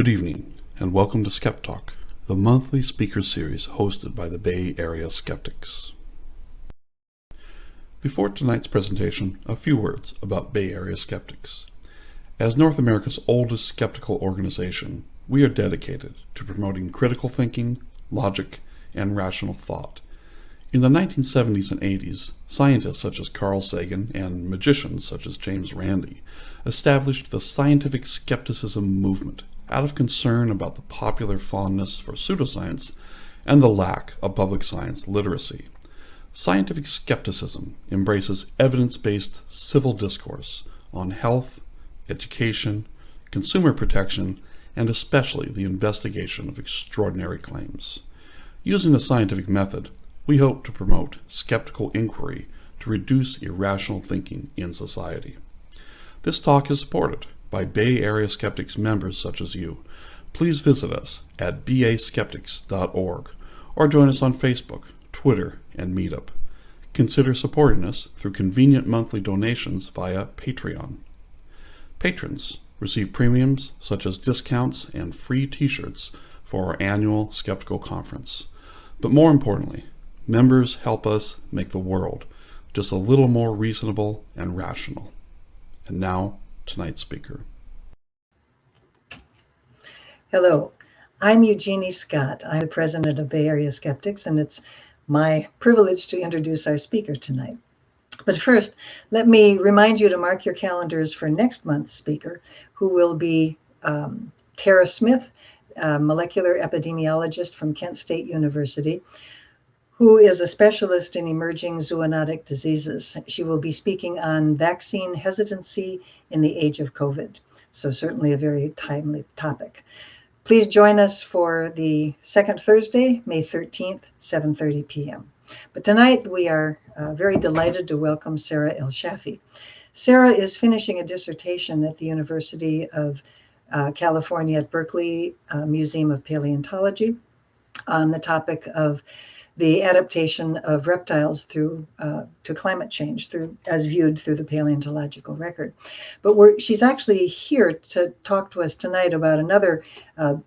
Good evening, and welcome to Skep Talk, the monthly speaker series hosted by the Bay Area Skeptics. Before tonight's presentation, a few words about Bay Area Skeptics. As North America's oldest skeptical organization, we are dedicated to promoting critical thinking, logic, and rational thought. In the 1970s and 80s, scientists such as Carl Sagan and magicians such as James Randi established the scientific skepticism movement out of concern about the popular fondness for pseudoscience and the lack of public science literacy. Scientific skepticism embraces evidence-based civil discourse on health, education, consumer protection, and especially the investigation of extraordinary claims. Using the scientific method, we hope to promote skeptical inquiry to reduce irrational thinking in society. This talk is supported by Bay Area Skeptics members such as you. Please visit us at baskeptics.org or join us on Facebook, Twitter, and Meetup. Consider supporting us through convenient monthly donations via Patreon. Patrons receive premiums such as discounts and free t-shirts for our annual Skeptical Conference. But more importantly, members help us make the world just a little more reasonable and rational. And now, tonight's speaker. Hello, I'm Eugenie Scott. I'm the president of Bay Area Skeptics, and it's my privilege to introduce our speaker tonight. But first, let me remind you to mark your calendars for next month's speaker, who will be Tara Smith, a molecular epidemiologist from Kent State University, who is a specialist in emerging zoonotic diseases. She will be speaking on vaccine hesitancy in the age of COVID. So certainly a very timely topic. Please join us for the second Thursday, May 13th, 7:30 p.m. But tonight we are very delighted to welcome Sara ElShafie. Sara is finishing a dissertation at the University of California at Berkeley Museum of Paleontology on the topic of the adaptation of reptiles to climate change, as viewed through the paleontological record. But she's actually here to talk to us tonight about another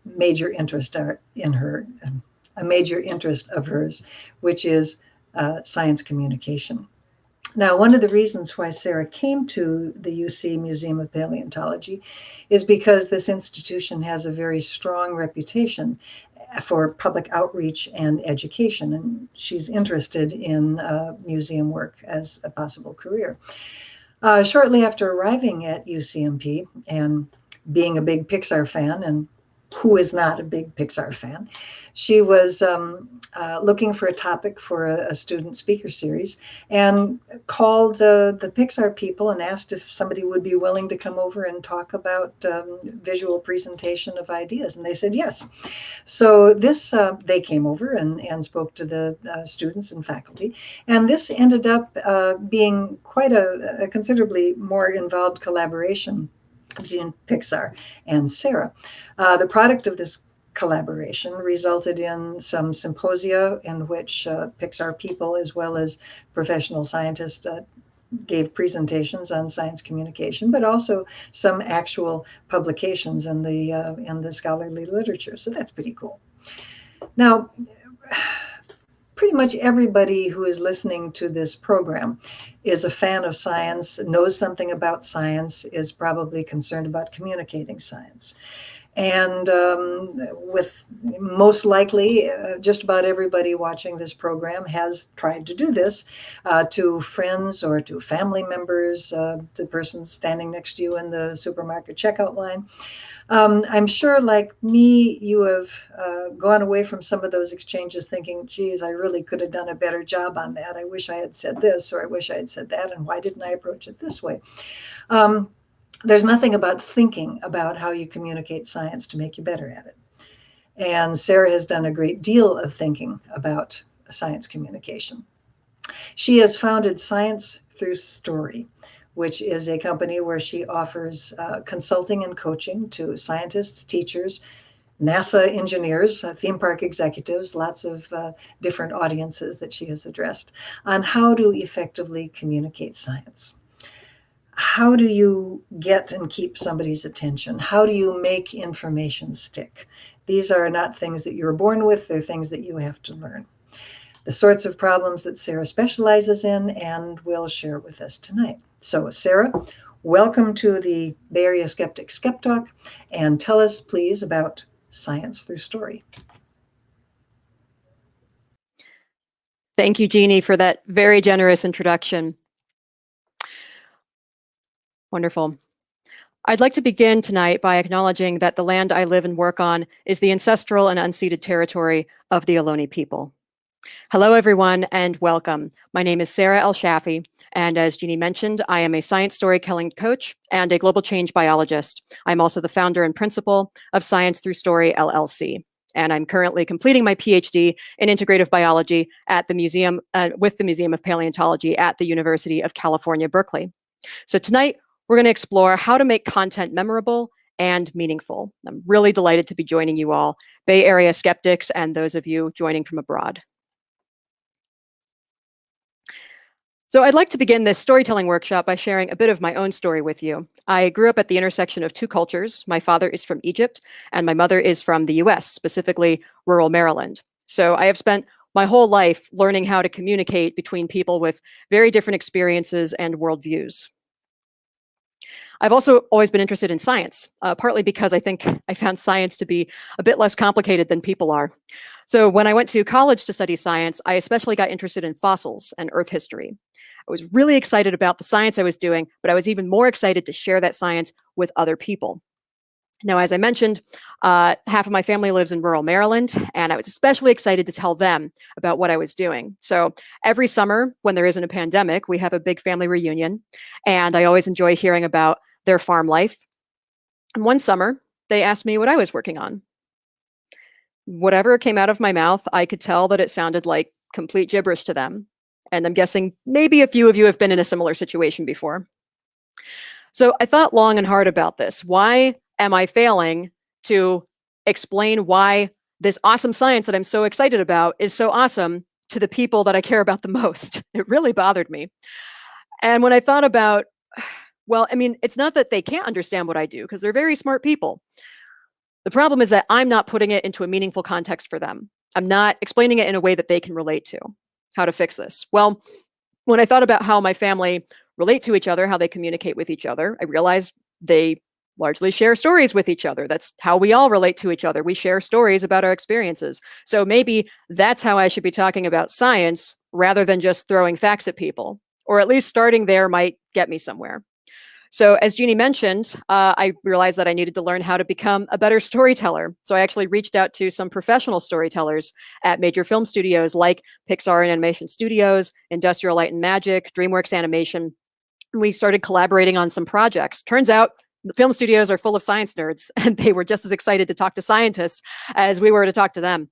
major interest in her, a major interest of hers, which is science communication. Now, one of the reasons why Sara came to the UC Museum of Paleontology is because this institution has a very strong reputation for public outreach and education, and she's interested in museum work as a possible career. Shortly after arriving at UCMP and being a big Pixar fan, and who is not a big Pixar fan, she was looking for a topic for a student speaker series and called the Pixar people and asked if somebody would be willing to come over and talk about visual presentation of ideas. And they said yes. So they came over and spoke to the students and faculty. And this ended up being quite a considerably more involved collaboration between Pixar and Sara. The product of this collaboration resulted in some symposia in which Pixar people as well as professional scientists gave presentations on science communication, but also some actual publications in the scholarly literature. So that's pretty cool. Now, pretty much everybody who is listening to this program is a fan of science, knows something about science, is probably concerned about communicating science. And with most likely, just about everybody watching this program has tried to do this to friends or to family members, the person standing next to you in the supermarket checkout line. I'm sure, like me, you have gone away from some of those exchanges thinking, geez, I really could have done a better job on that. I wish I had said this, or I wish I had said that, and why didn't I approach it this way? There's nothing about thinking about how you communicate science to make you better at it. And Sara has done a great deal of thinking about science communication. She has founded Science Through Story, which is a company where she offers consulting and coaching to scientists, teachers, NASA engineers, theme park executives, lots of different audiences that she has addressed on how to effectively communicate science. how do you get and keep somebody's attention? How do you make information stick? These are not things that you're born with, they're things that you have to learn. The sorts of problems that Sara specializes in and will share with us tonight. So Sara, welcome to the Bay Area Skeptic Skep Talk, and tell us please about science through story. Thank you, Jeannie, for that very generous introduction. Wonderful. I'd like to begin tonight by acknowledging that the land I live and work on is the ancestral and unceded territory of the Ohlone people. Hello, everyone, and welcome. My name is Sara ElShafie, and as Jeannie mentioned, I am a science storytelling coach and a global change biologist. I'm also the founder and principal of Science Through Story, LLC. And I'm currently completing my PhD in Integrative Biology at the Museum, with the Museum of Paleontology at the University of California, Berkeley. So tonight, we're going to explore how to make content memorable and meaningful. I'm really delighted to be joining you all, Bay Area skeptics and those of you joining from abroad. So I'd like to begin this storytelling workshop by sharing a bit of my own story with you. I grew up at the intersection of two cultures. My father is from Egypt and my mother is from the US, specifically rural Maryland. So I have spent my whole life learning how to communicate between people with very different experiences and worldviews. I've also always been interested in science, partly because I think I found science to be a bit less complicated than people are. So when I went to college to study science, I especially got interested in fossils and Earth history. I was really excited about the science I was doing, but I was even more excited to share that science with other people. Now, as I mentioned, half of my family lives in rural Maryland, and I was especially excited to tell them about what I was doing. So every summer, when there isn't a pandemic, we have a big family reunion, and I always enjoy hearing about their farm life. And one summer, they asked me what I was working on. Whatever came out of my mouth, I could tell that it sounded like complete gibberish to them. And I'm guessing maybe a few of you have been in a similar situation before. So I thought long and hard about this. Why am I failing to explain why this awesome science that I'm so excited about is so awesome to the people that I care about the most? It really bothered me. And when I thought about, well, I mean, it's not that they can't understand what I do, because they're very smart people. The problem is that I'm not putting it into a meaningful context for them. I'm not explaining it in a way that they can relate to. How to fix this? Well, when I thought about how my family relate to each other, how they communicate with each other, I realized they largely share stories with each other. That's how we all relate to each other. We share stories about our experiences. So maybe that's how I should be talking about science rather than just throwing facts at people, or at least starting there might get me somewhere. So as Jeannie mentioned, I realized that I needed to learn how to become a better storyteller. So I actually reached out to some professional storytellers at major film studios like Pixar and Animation Studios, Industrial Light and Magic, DreamWorks Animation. And we started collaborating on some projects. Turns out the film studios are full of science nerds, and they were just as excited to talk to scientists as we were to talk to them.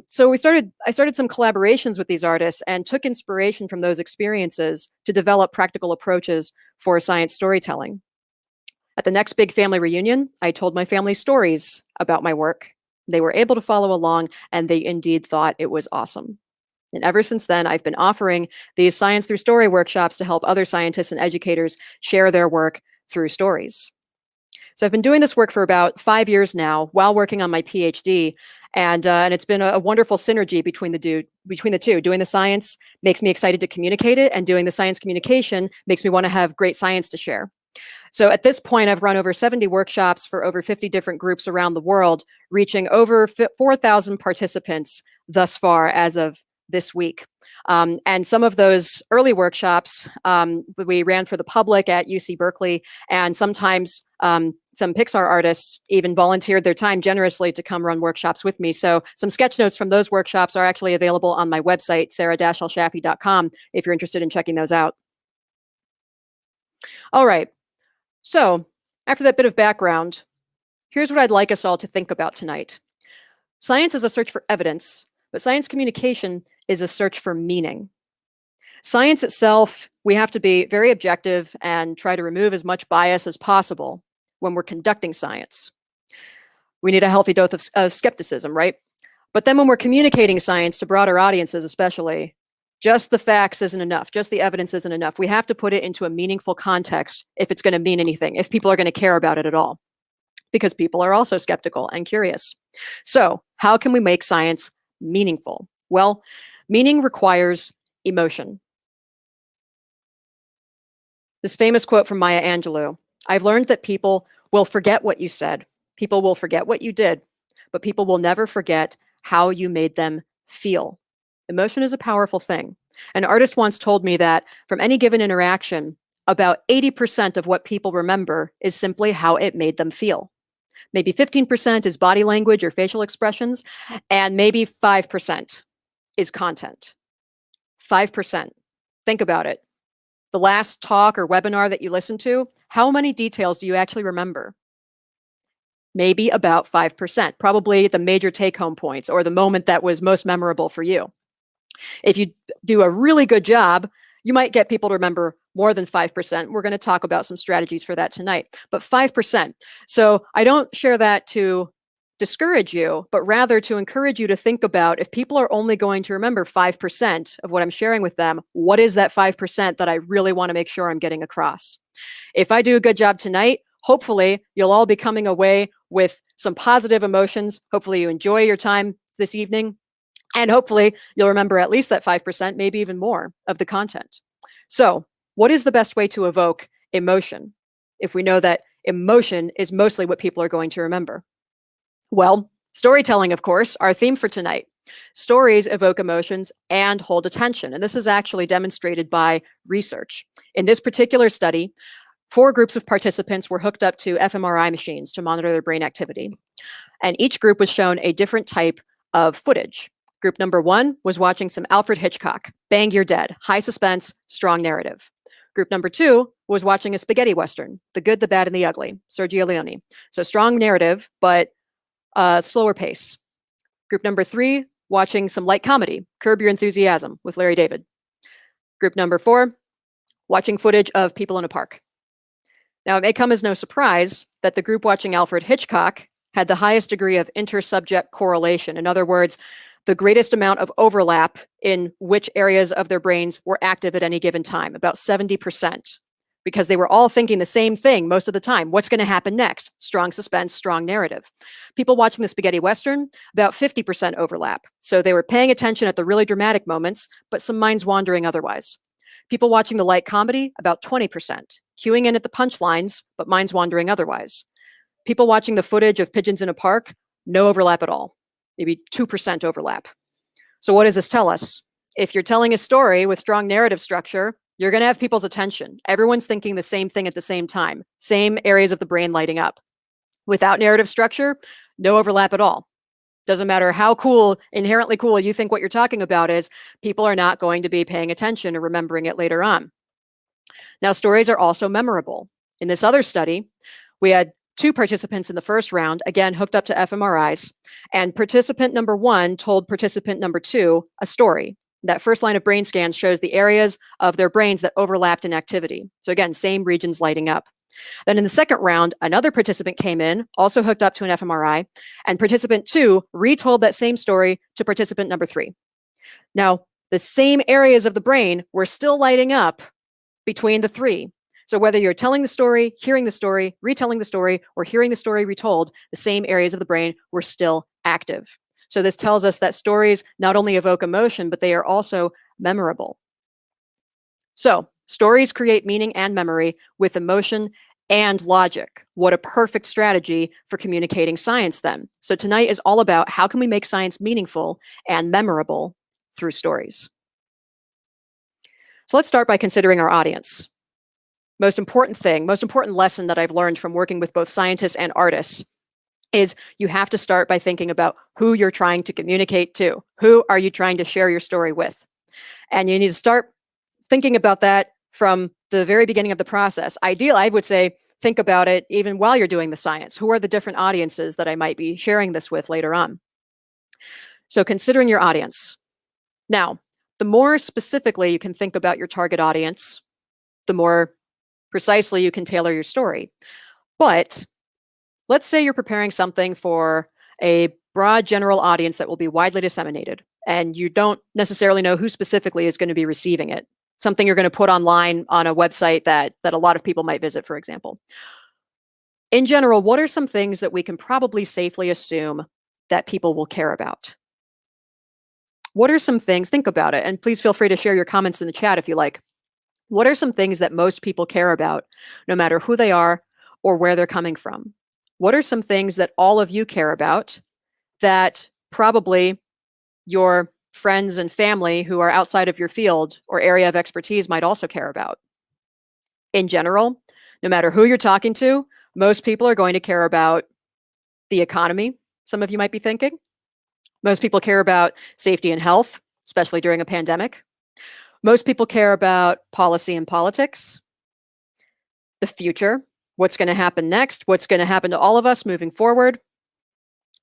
So I started some collaborations with these artists and took inspiration from those experiences to develop practical approaches for science storytelling. At the next big family reunion, I told my family stories about my work. They were able to follow along, and they indeed thought it was awesome. And ever since then, I've been offering these Science Through Story workshops to help other scientists and educators share their work through stories. So I've been doing this work for about 5 years now while working on my PhD, and it's been a wonderful synergy between the two. Doing the science makes me excited to communicate it, and doing the science communication makes me want to have great science to share. So at this point, I've run over 70 workshops for over 50 different groups around the world, reaching over 4,000 participants thus far as of this week. And some of those early workshops we ran for the public at UC Berkeley, and sometimes some Pixar artists even volunteered their time generously to come run workshops with me. So some sketch notes from those workshops are actually available on my website, sara-elshafie.com, if you're interested in checking those out. All right, so after that bit of background, here's what I'd like us all to think about tonight. Science is a search for evidence, but science communication is a search for meaning. Science itself, we have to be very objective and try to remove as much bias as possible when we're conducting science. We need a healthy dose of skepticism, right? But then when we're communicating science to broader audiences especially, Just the facts isn't enough. Just the evidence isn't enough. We have to put it into a meaningful context if it's going to mean anything, if people are going to care about it at all, because people are also skeptical and curious. So how can we make science meaningful? Well, meaning requires emotion. This famous quote from Maya Angelou: "I've learned that people will forget what you said, people will forget what you did, but people will never forget how you made them feel." Emotion is a powerful thing. An artist once told me that from any given interaction, about 80% of what people remember is simply how it made them feel. Maybe 15% is body language or facial expressions, and maybe 5% is content. 5%. Think about it. The last talk or webinar that you listened to, how many details do you actually remember? Maybe about 5%, probably the major take-home points or the moment that was most memorable for you. If you do a really good job, you might get people to remember more than 5%. We're going to talk about some strategies for that tonight, but 5%. So I don't share that to discourage you, but rather to encourage you to think about, if people are only going to remember 5% of what I'm sharing with them, what is that 5% that I really want to make sure I'm getting across? If I do a good job tonight, hopefully you'll all be coming away with some positive emotions. Hopefully you enjoy your time this evening. And hopefully you'll remember at least that 5%, maybe even more of the content. So what is the best way to evoke emotion if we know that emotion is mostly what people are going to remember? Well, storytelling, of course, our theme for tonight. Stories evoke emotions and hold attention. And this is actually demonstrated by research. In this particular study, 4 groups of participants were hooked up to fMRI machines to monitor their brain activity. And each group was shown a different type of footage. Group number 1 was watching some Alfred Hitchcock, Bang You're Dead, high suspense, strong narrative. Group number 2 was watching a spaghetti western, The Good, the Bad, and the Ugly, Sergio Leone. So strong narrative, but slower pace. Group number 3, watching some light comedy, Curb Your Enthusiasm with Larry David. Group number 4, watching footage of people in a park. Now, it may come as no surprise that the group watching Alfred Hitchcock had the highest degree of inter-subject correlation. In other words, the greatest amount of overlap in which areas of their brains were active at any given time, about 70%, because they were all thinking the same thing most of the time. What's going to happen next? Strong suspense, strong narrative. People watching the spaghetti western, about 50% overlap. So they were paying attention at the really dramatic moments, but some minds wandering otherwise. People watching the light comedy, about 20%, cueing in at the punchlines, but minds wandering otherwise. People watching the footage of pigeons in a park, no overlap at all. Maybe 2% overlap. So what does this tell us? If you're telling a story with strong narrative structure, you're going to have people's attention. Everyone's thinking the same thing at the same time, same areas of the brain lighting up. Without narrative structure, no overlap at all. Doesn't matter how cool, inherently cool you think what you're talking about is, people are not going to be paying attention or remembering it later on. Now, stories are also memorable. In this other study, we had 2 participants in the first round, again, hooked up to fMRIs, and participant number 1 told participant number 2 a story. That first line of brain scans shows the areas of their brains that overlapped in activity. So again, same regions lighting up. Then in the second round, another participant came in, also hooked up to an fMRI, and participant 2 retold that same story to participant number 3. Now, the same areas of the brain were still lighting up between the 3. So whether you're telling the story, hearing the story, retelling the story, or hearing the story retold, the same areas of the brain were still active. So this tells us that stories not only evoke emotion, but they are also memorable. So stories create meaning and memory with emotion and logic. What a perfect strategy for communicating science then. So tonight is all about how can we make science meaningful and memorable through stories. So let's start by considering our audience. Most important lesson that I've learned from working with both scientists and artists is you have to start by thinking about who you're trying to communicate to. Who are you trying to share your story with? And you need to start thinking about that from the very beginning of the process. Ideally, I would say, think about it even while you're doing the science. Who are the different audiences that I might be sharing this with later on? So considering your audience. Now, the more specifically you can think about your target audience, the more precisely you can tailor your story. But let's say you're preparing something for a broad general audience that will be widely disseminated. and you don't necessarily know who specifically is going to be receiving it. Something you're going to put online on a website that a lot of people might visit, for example. In general, what are some things that we can probably safely assume that people will care about? What are some things, think about it, and please feel free to share your comments in the chat if you like. What are some things that most people care about, no matter who they are or where they're coming from? What are some things that all of you care about that probably your friends and family who are outside of your field or area of expertise might also care about? In general, no matter who you're talking to, most people are going to care about the economy, some of you might be thinking. Most people care about safety and health, especially during a pandemic. Most people care about policy and politics, the future, what's going to happen next, what's going to happen to all of us moving forward.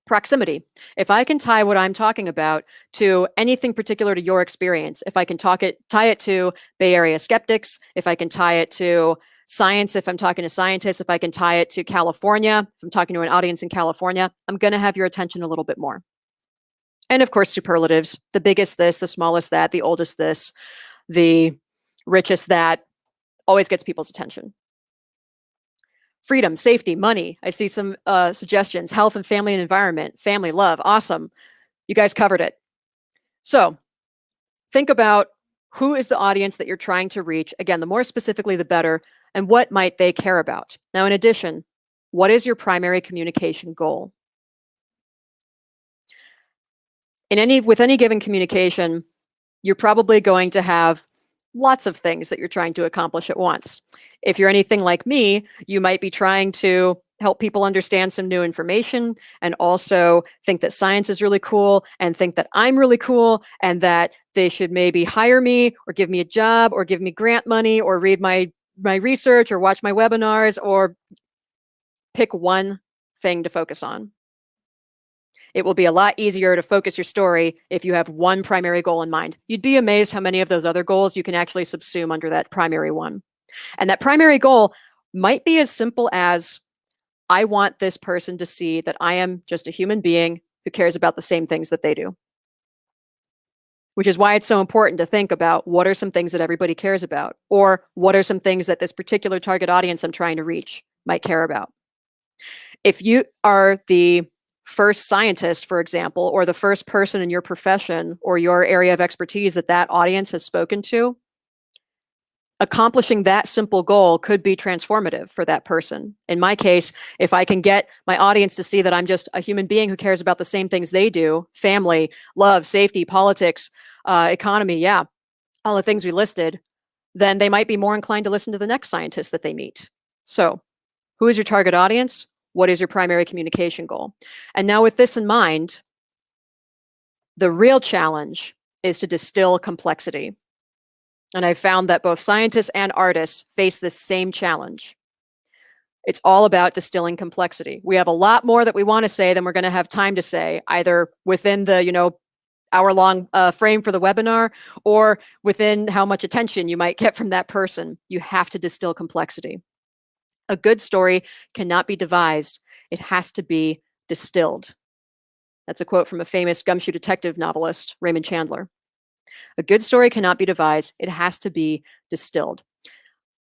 Proximity. If I can tie what I'm talking about to anything particular to your experience, if I can tie it to Bay Area skeptics, if I can tie it to science, if I'm talking to scientists, if I can tie it to California, if I'm talking to an audience in California, I'm going to have your attention a little bit more. And of course, superlatives, the biggest this, the smallest that, the oldest this, the richest that, always gets people's attention. Freedom, safety, money. I see some suggestions. Health and family and environment, family, love. Awesome. You guys covered it. So think about who is the audience that you're trying to reach. Again, the more specifically, the better. And what might they care about? Now, in addition, what is your primary communication goal? With any given communication, you're probably going to have lots of things that you're trying to accomplish at once. If you're anything like me, you might be trying to help people understand some new information and also think that science is really cool and think that I'm really cool and that they should maybe hire me or give me a job or give me grant money or read my research or watch my webinars or pick one thing to focus on. It will be a lot easier to focus your story if you have one primary goal in mind. You'd be amazed how many of those other goals you can actually subsume under that primary one. And that primary goal might be as simple as, I want this person to see that I am just a human being who cares about the same things that they do. Which is why it's so important to think about what are some things that everybody cares about, or what are some things that this particular target audience I'm trying to reach might care about. If you are the first scientist, for example, or the first person in your profession or your area of expertise that audience has spoken to, accomplishing that simple goal could be transformative for that person. In my case, if I can get my audience to see that I'm just a human being who cares about the same things they do, family, love, safety, politics, economy, yeah, all the things we listed, then they might be more inclined to listen to the next scientist that they meet. So, who is your target audience? What is your primary communication goal? And now with this in mind, the real challenge is to distill complexity. And I've found that both scientists and artists face this same challenge. It's all about distilling complexity. We have a lot more that we want to say than we're going to have time to say, either within the, hour-long frame for the webinar or within how much attention you might get from that person. You have to distill complexity. A good story cannot be devised. It has to be distilled. That's a quote from a famous gumshoe detective novelist, Raymond Chandler. A good story cannot be devised. It has to be distilled.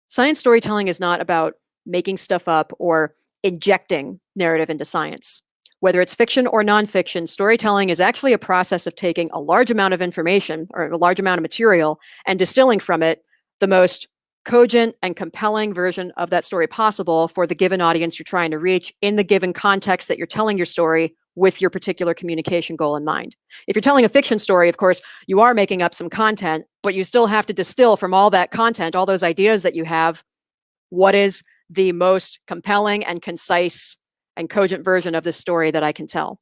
Science storytelling is not about making stuff up or injecting narrative into science. Whether it's fiction or nonfiction, storytelling is actually a process of taking a large amount of information or a large amount of material and distilling from it the most cogent and compelling version of that story possible for the given audience you're trying to reach in the given context that you're telling your story with your particular communication goal in mind. If you're telling a fiction story, of course, you are making up some content, but you still have to distill from all that content, all those ideas that you have, what is the most compelling and concise and cogent version of this story that I can tell.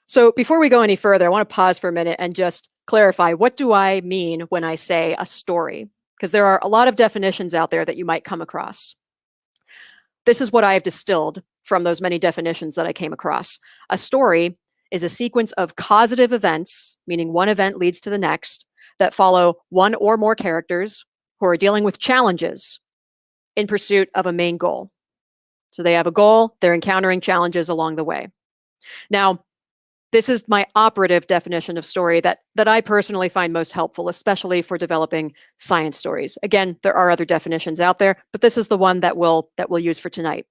So before we go any further, I want to pause for a minute and just clarify, what do I mean when I say a story? Because there are a lot of definitions out there that you might come across. This is what I have distilled from those many definitions that I came across. A story is a sequence of causative events, meaning one event leads to the next, that follow one or more characters who are dealing with challenges in pursuit of a main goal. So they have a goal, they're encountering challenges along the way. Now, this is my operative definition of story that I personally find most helpful, especially for developing science stories. Again, there are other definitions out there, but this is the one that we'll use for tonight.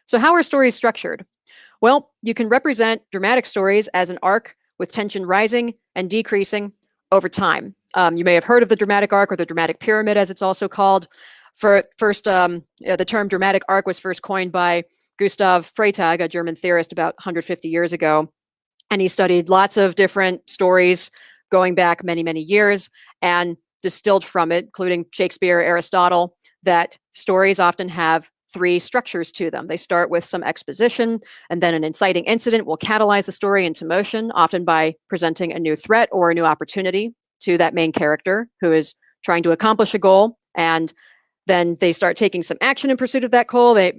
So how are stories structured? Well, you can represent dramatic stories as an arc with tension rising and decreasing over time. You may have heard of the dramatic arc, or the dramatic pyramid, as it's also called. The term dramatic arc was first coined by Gustav Freytag, a German theorist, about 150 years ago. And he studied lots of different stories going back many, many years, and distilled from it, including Shakespeare, Aristotle, that stories often have three structures to them. They start with some exposition, and then an inciting incident will catalyze the story into motion, often by presenting a new threat or a new opportunity to that main character who is trying to accomplish a goal. And then they start taking some action in pursuit of that goal. They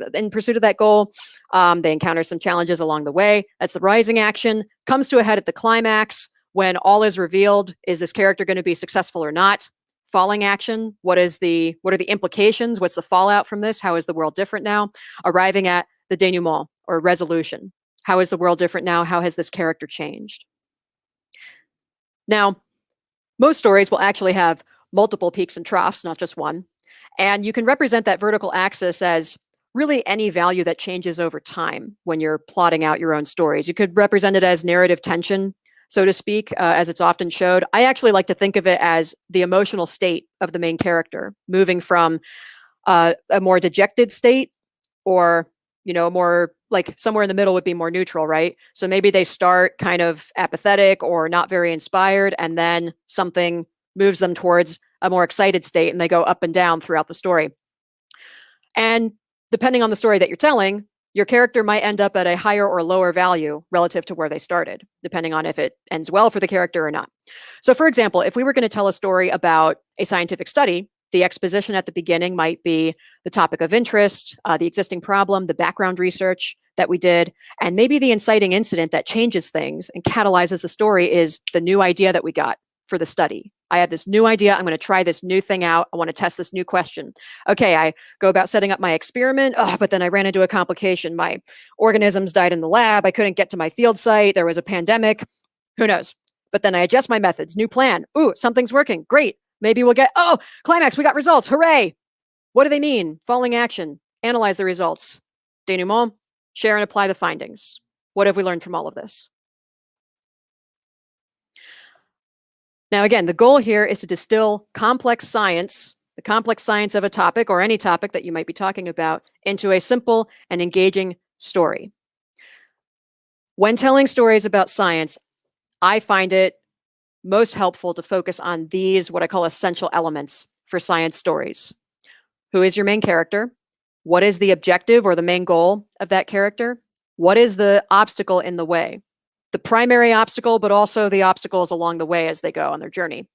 encounter some challenges along the way. That's the rising action. Comes to a head at the climax when all is revealed. Is this character going to be successful or not? Falling action. What are the implications? What's the fallout from this? How is the world different now? Arriving at the denouement, or resolution. How is the world different now? How has this character changed? Now, most stories will actually have multiple peaks and troughs, not just one. And you can represent that vertical axis as really any value that changes over time when you're plotting out your own stories. You could represent it as narrative tension, so to speak, as it's often showed. I actually like to think of it as the emotional state of the main character, moving from a more dejected state, or, more like somewhere in the middle would be more neutral, right? So maybe they start kind of apathetic or not very inspired, and then something moves them towards a more excited state, and they go up and down throughout the story. And depending on the story that you're telling, your character might end up at a higher or lower value relative to where they started, depending on if it ends well for the character or not. So for example, if we were going to tell a story about a scientific study, the exposition at the beginning might be the topic of interest, the existing problem, the background research that we did, and maybe the inciting incident that changes things and catalyzes the story is the new idea that we got for the study. I have this new idea. I'm going to try this new thing out. I want to test this new question. Okay, I go about setting up my experiment, but then I ran into a complication. My organisms died in the lab. I couldn't get to my field site. There was a pandemic. Who knows? But then I adjust my methods. New plan. Ooh, something's working. Great. Maybe we'll get, climax. We got results. Hooray. What do they mean? Falling action. Analyze the results. Denouement. Share and apply the findings. What have we learned from all of this? Now, again, the goal here is to distill complex science, the complex science of a topic or any topic that you might be talking about, into a simple and engaging story. When telling stories about science, I find it most helpful to focus on these, what I call essential elements for science stories. Who is your main character? What is the objective or the main goal of that character? What is the obstacle in the way? The primary obstacle, but also the obstacles along the way as they go on their journey.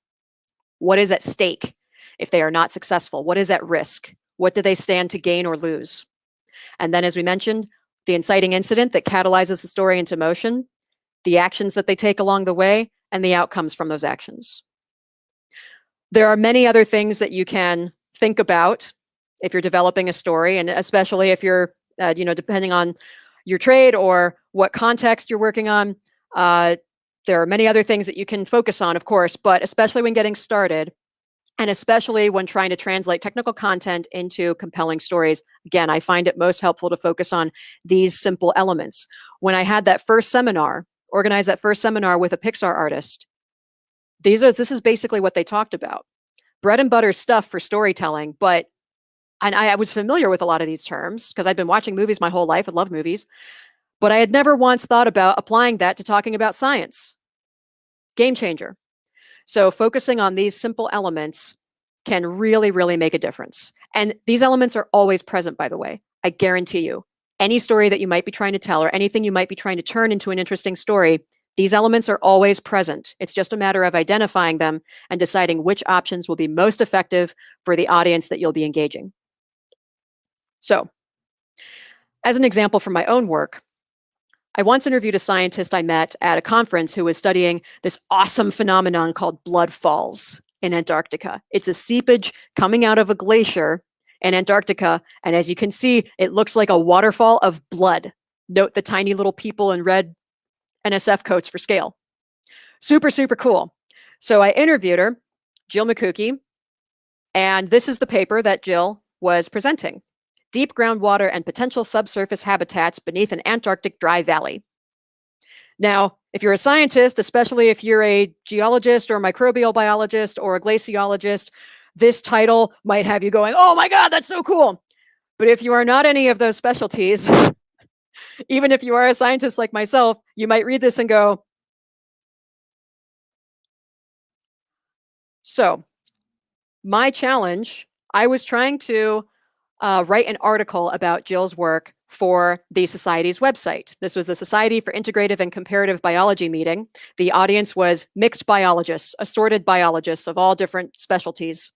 What is at stake if they are not successful? What is at risk? What do they stand to gain or lose? And then, as we mentioned, the inciting incident that catalyzes the story into motion, the actions that they take along the way, and the outcomes from those actions. There are many other things that you can think about if you're developing a story, and especially if you're, depending on your trade or what context you're working on. There are many other things that you can focus on, of course, but especially when getting started, and especially when trying to translate technical content into compelling stories. Again, I find it most helpful to focus on these simple elements. When I had that first seminar, organized that first seminar with a Pixar artist, this is basically what they talked about. Bread and butter stuff for storytelling, and I was familiar with a lot of these terms because I'd been watching movies my whole life. I love movies. But I had never once thought about applying that to talking about science. Game changer. So focusing on these simple elements can really, really make a difference. And these elements are always present, by the way. I guarantee you. Any story that you might be trying to tell or anything you might be trying to turn into an interesting story, these elements are always present. It's just a matter of identifying them and deciding which options will be most effective for the audience that you'll be engaging. So, as an example from my own work, I once interviewed a scientist I met at a conference who was studying this awesome phenomenon called blood falls in Antarctica. It's a seepage coming out of a glacier in Antarctica, and as you can see, it looks like a waterfall of blood Note the tiny little people in red NSF coats for scale. Super, super cool. So I interviewed her, Jill McCookie, and this is the paper that Jill was presenting. Deep groundwater and potential subsurface habitats beneath an Antarctic dry valley. Now, if you're a scientist, especially if you're a geologist or a microbial biologist or a glaciologist, this title might have you going, oh my God, that's so cool. But if you are not any of those specialties, even if you are a scientist like myself, you might read this and go, so my challenge, I was trying to write an article about Jill's work for the Society's website. This was the Society for Integrative and Comparative Biology meeting. The audience was mixed biologists, assorted biologists of all different specialties.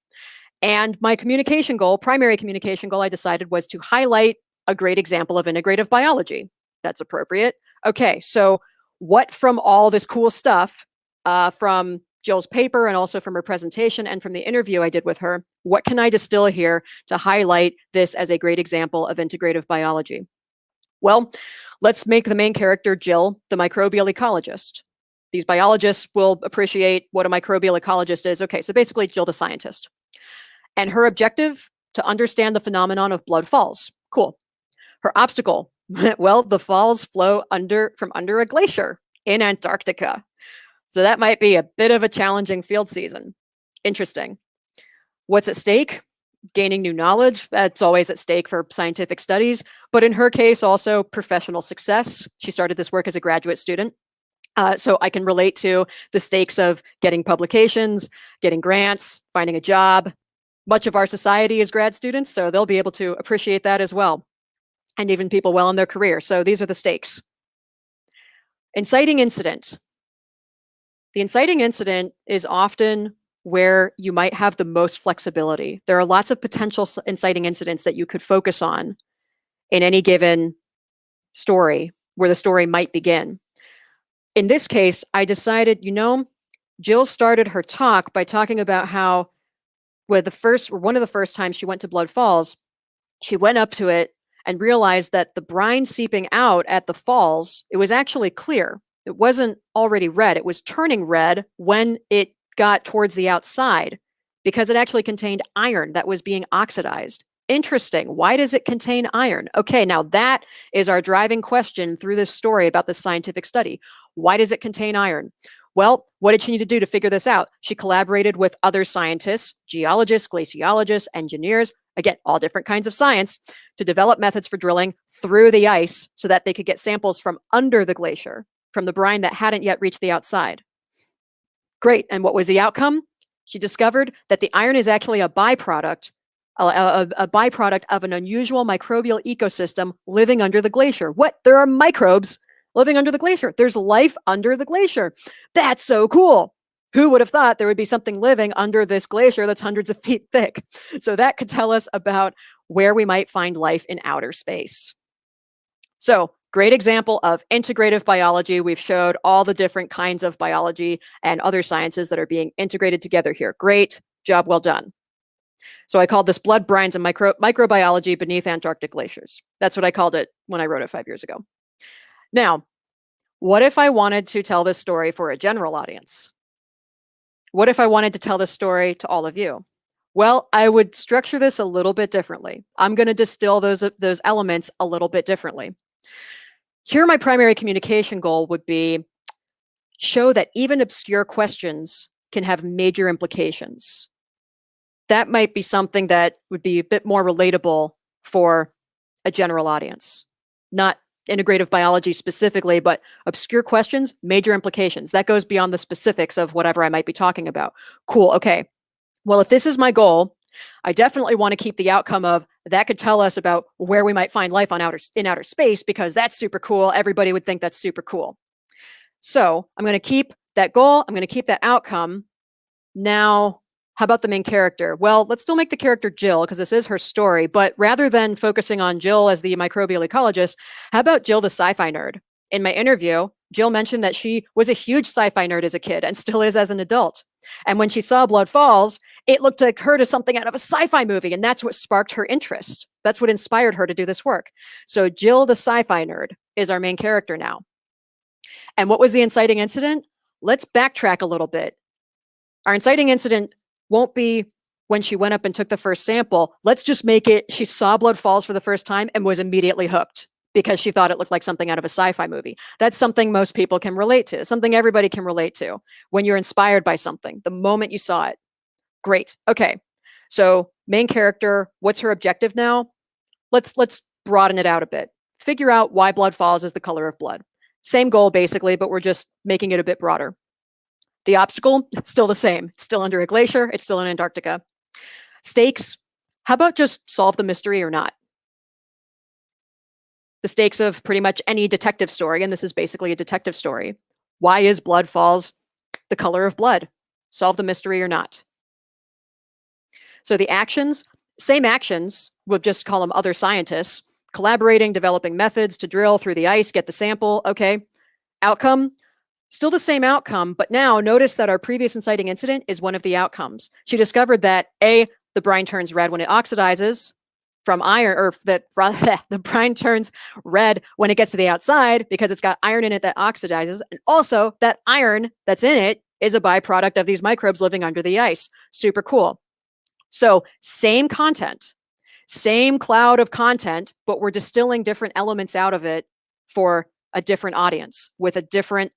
And my communication goal, primary communication goal, I decided was to highlight a great example of integrative biology. That's appropriate. Okay, so what from all this cool stuff from Jill's paper and also from her presentation and from the interview I did with her, what can I distill here to highlight this as a great example of integrative biology? Well, let's make the main character Jill, the microbial ecologist. These biologists will appreciate what a microbial ecologist is. Okay, so basically Jill the scientist. And her objective, to understand the phenomenon of blood falls. Cool. Her obstacle, well, the falls flow from under a glacier in Antarctica. So that might be a bit of a challenging field season. Interesting. What's at stake? Gaining new knowledge. That's always at stake for scientific studies. But in her case, also professional success. She started this work as a graduate student. So I can relate to the stakes of getting publications, getting grants, finding a job. Much of our society is grad students, so they'll be able to appreciate that as well. And even people well in their career. So these are the stakes. Inciting incident. The inciting incident is often where you might have the most flexibility. There are lots of potential inciting incidents that you could focus on in any given story where the story might begin. In this case, I decided, Jill started her talk by talking about how one of the first times she went to Blood Falls, she went up to it and realized that the brine seeping out at the falls, it was actually clear. It wasn't already red. It was turning red when it got towards the outside because it actually contained iron that was being oxidized. Interesting. Why does it contain iron? Okay, now that is our driving question through this story about this scientific study. Why does it contain iron? Well, what did she need to do to figure this out? She collaborated with other scientists, geologists, glaciologists, engineers, again, all different kinds of science, to develop methods for drilling through the ice so that they could get samples from under the glacier, from the brine that hadn't yet reached the outside. Great. And what was the outcome? She discovered that the iron is actually a byproduct of an unusual microbial ecosystem living under the glacier. What? There are microbes living under the glacier. There's life under the glacier. That's so cool. Who would have thought there would be something living under this glacier that's hundreds of feet thick? So that could tell us about where we might find life in outer space. So, great example of integrative biology. We've showed all the different kinds of biology and other sciences that are being integrated together here. Great job, well done. So I called this Blood Brines and Microbiology Beneath Antarctic Glaciers. That's what I called it when I wrote it 5 years ago. Now, what if I wanted to tell this story for a general audience? What if I wanted to tell this story to all of you? Well, I would structure this a little bit differently. I'm going to distill those elements a little bit differently. Here, my primary communication goal would be show that even obscure questions can have major implications. That might be something that would be a bit more relatable for a general audience. Not integrative biology specifically, but obscure questions, major implications. That goes beyond the specifics of whatever I might be talking about. Cool, okay. Well, if this is my goal, I definitely want to keep the outcome of that could tell us about where we might find life in outer space, because that's super cool. Everybody would think that's super cool. So I'm going to keep that goal. I'm going to keep that outcome. Now, how about the main character? Well, let's still make the character Jill, because this is her story. But rather than focusing on Jill as the microbial ecologist, how about Jill the sci-fi nerd? In my interview, Jill mentioned that she was a huge sci-fi nerd as a kid and still is as an adult. And when she saw Blood Falls, it looked like her to something out of a sci-fi movie, and that's what sparked her interest. That's what inspired her to do this work. So Jill the sci-fi nerd. is our main character now. And what was the inciting incident? Let's backtrack a little bit. Our inciting incident won't be when she went up and took the first sample. Let's just make it she saw blood falls for the first time and was immediately hooked because she thought it looked like something out of a sci-fi movie. That's something most people can relate to, something everybody can relate to. When you're inspired by something, the moment you saw it. Great. Okay. So main character, what's her objective now? Let's broaden it out a bit. Figure out why blood falls is the color of blood. Same goal basically, but we're just making it a bit broader. The obstacle, still the same. It's still under a glacier. It's still in Antarctica. Stakes, how about just solve the mystery or not? The stakes of pretty much any detective story, and this is basically a detective story. Why is blood falls the color of blood? Solve the mystery or not? So the actions, same actions, we'll just call them other scientists, collaborating, developing methods to drill through the ice, get the sample. Okay. Outcome, still the same outcome, but now notice that our previous inciting incident is one of the outcomes. She discovered that A, the brine turns red when it oxidizes from iron, or that the brine turns red when it gets to the outside because it's got iron in it that oxidizes. And also that iron that's in it is a byproduct of these microbes living under the ice. Super cool. So same content, same cloud of content, but we're distilling different elements out of it for a different audience with a different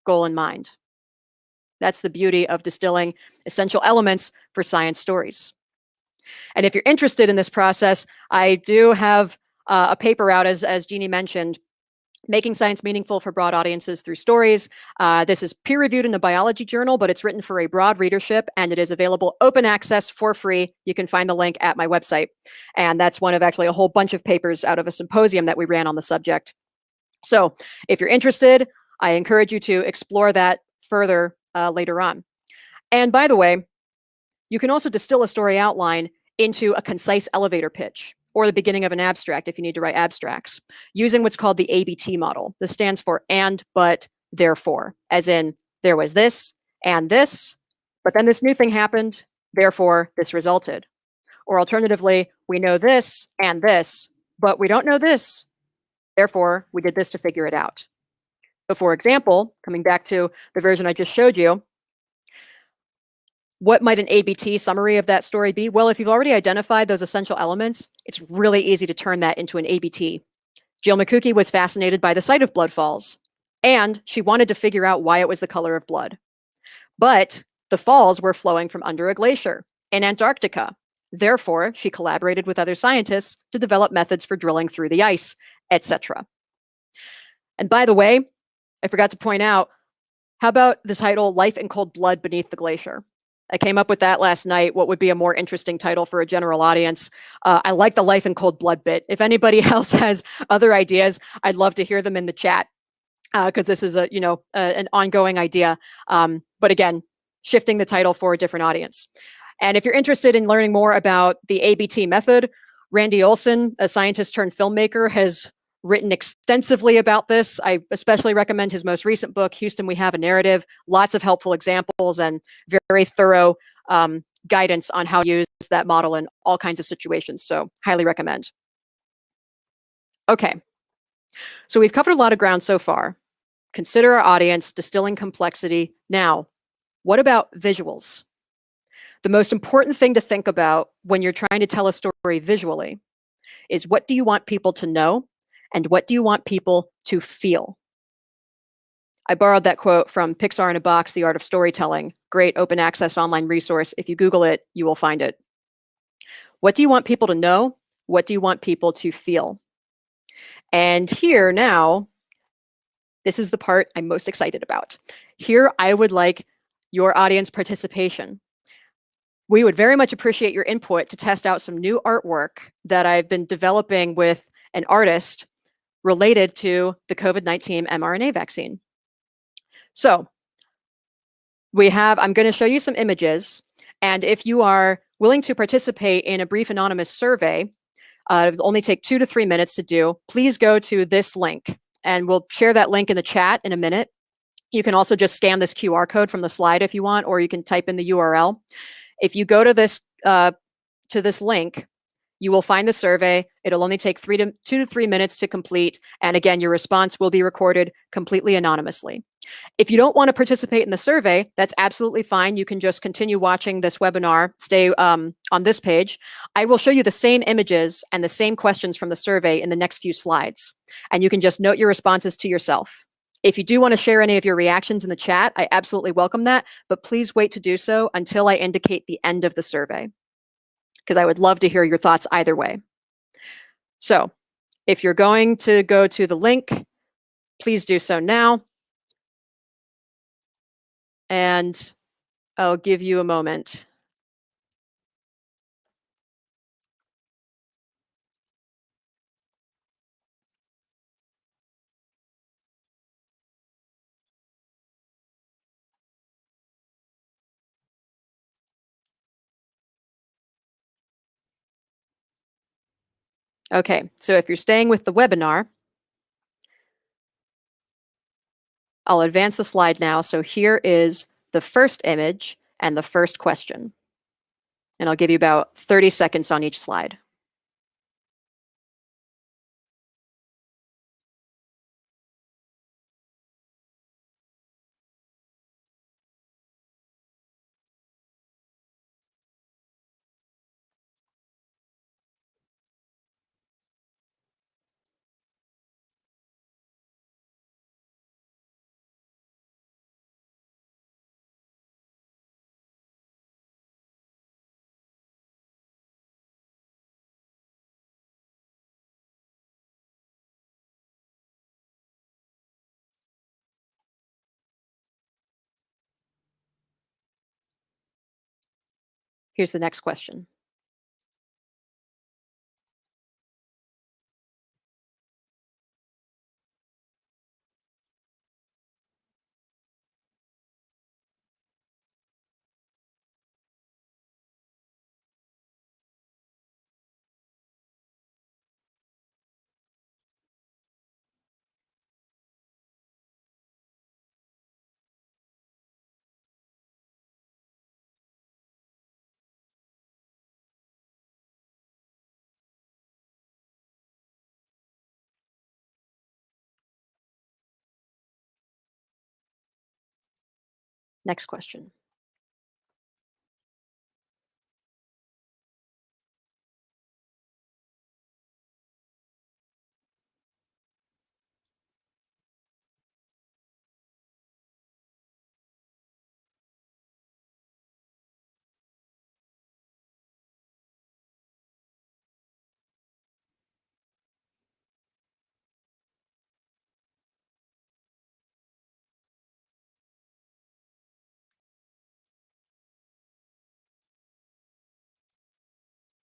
goal in mind. That's the beauty of distilling essential elements for science stories. And if you're interested in this process, I do have a paper out, as Jeannie mentioned, Making Science Meaningful for Broad Audiences Through Stories. This is peer-reviewed in a biology journal, but it's written for a broad readership, and it is available open access for free. You can find the link at my website. And that's one of actually a whole bunch of papers out of a symposium that we ran on the subject. So if you're interested, I encourage you to explore that further later on. And by the way, you can also distill a story outline into a concise elevator pitch or the beginning of an abstract if you need to write abstracts, using what's called the ABT model. This stands for and, but, therefore, as in there was this and this, but then this new thing happened, therefore this resulted. Or alternatively, we know this and this, but we don't know this, therefore we did this to figure it out. But for example, coming back to the version I just showed you, what might an ABT summary of that story be? Well, if you've already identified those essential elements, it's really easy to turn that into an ABT. Jill McCookie was fascinated by the sight of blood falls, and she wanted to figure out why it was the color of blood. But the falls were flowing from under a glacier in Antarctica. Therefore, she collaborated with other scientists to develop methods for drilling through the ice, etc. And by the way, I forgot to point out, how about the title, Life in Cold Blood Beneath the Glacier? I came up with that last night. What would be a more interesting title for a general audience? I like the life in cold blood bit. If anybody else has other ideas, I'd love to hear them in the chat because this is an ongoing idea. But again, shifting the title for a different audience. And if you're interested in learning more about the ABT method, Randy Olson, a scientist turned filmmaker, has written extensively about this. I especially recommend his most recent book, Houston, We Have a Narrative. Lots of helpful examples and very thorough guidance on how to use that model in all kinds of situations. So highly recommend. Okay, so we've covered a lot of ground so far. Consider our audience, distilling complexity. Now, what about visuals? The most important thing to think about when you're trying to tell a story visually is, what do you want people to know? And what do you want people to feel? I borrowed that quote from Pixar in a Box, The Art of Storytelling. Great open access online resource. If you Google it, you will find it. What do you want people to know? What do you want people to feel? And here now, this is the part I'm most excited about. Here, I would like your audience participation. We would very much appreciate your input to test out some new artwork that I've been developing with an artist related to the COVID-19 mRNA vaccine. So I'm going to show you some images, and if you are willing to participate in a brief anonymous survey, it'll only take 2 to 3 minutes to do, please go to this link, and we'll share that link in the chat in a minute. You can also just scan this QR code from the slide if you want, or you can type in the URL. If you go to this link, You will find the survey. It'll only take 2 to 3 minutes to complete. And again, your response will be recorded completely anonymously. If you don't want to participate in the survey, that's absolutely fine. You can just continue watching this webinar, stay on this page. I will show you the same images and the same questions from the survey in the next few slides. And you can just note your responses to yourself. If you do want to share any of your reactions in the chat, I absolutely welcome that, but please wait to do so until I indicate the end of the survey, because I would love to hear your thoughts either way. So if you're going to go to the link, please do so now. And I'll give you a moment. Okay, so if you're staying with the webinar, I'll advance the slide now. So here is the first image and the first question. And I'll give you about 30 seconds on each slide. Here's the next question. Next question.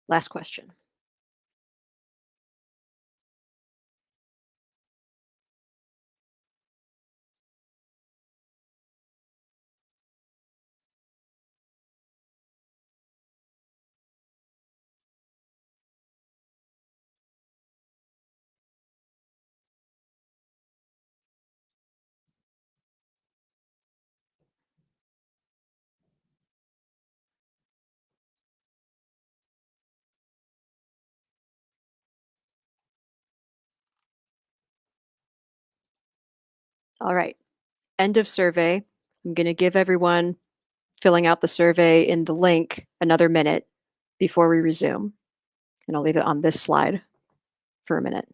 Last question. All right, end of survey. I'm going to give everyone filling out the survey in the link another minute before we resume. And I'll leave it on this slide for a minute.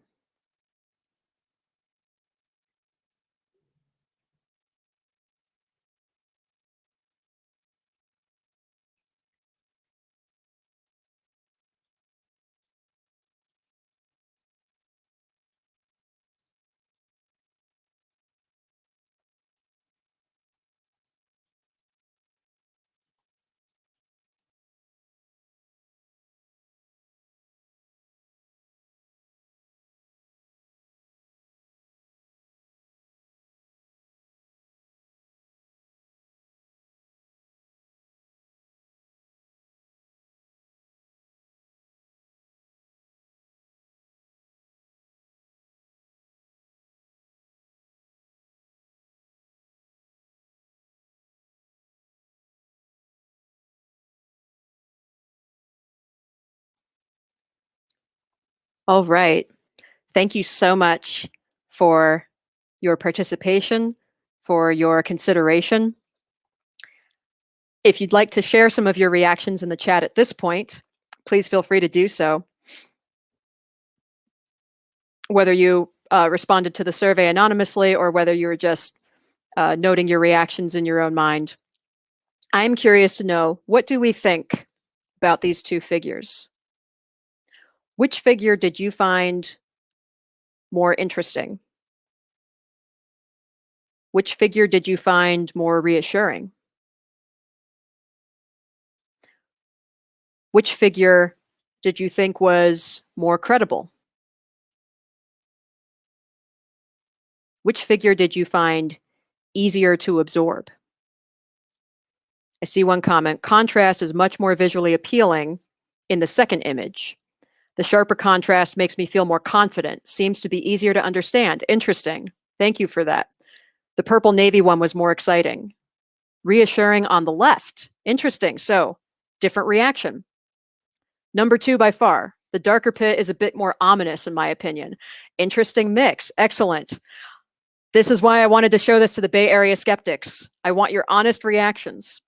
All right. Thank you so much for your participation, for your consideration. If you'd like to share some of your reactions in the chat at this point, please feel free to do so. Whether you responded to the survey anonymously or whether you were just noting your reactions in your own mind. I'm curious to know, what do we think about these two figures? Which figure did you find more interesting? Which figure did you find more reassuring? Which figure did you think was more credible? Which figure did you find easier to absorb? I see one comment. Contrast is much more visually appealing in the second image. The sharper contrast makes me feel more confident. Seems to be easier to understand. Interesting. Thank you for that. The purple navy one was more exciting. Reassuring on the left. Interesting. So, different reaction. Number 2 by far. The darker pit is a bit more ominous in my opinion. Interesting mix. Excellent. This is why I wanted to show this to the Bay Area skeptics. I want your honest reactions.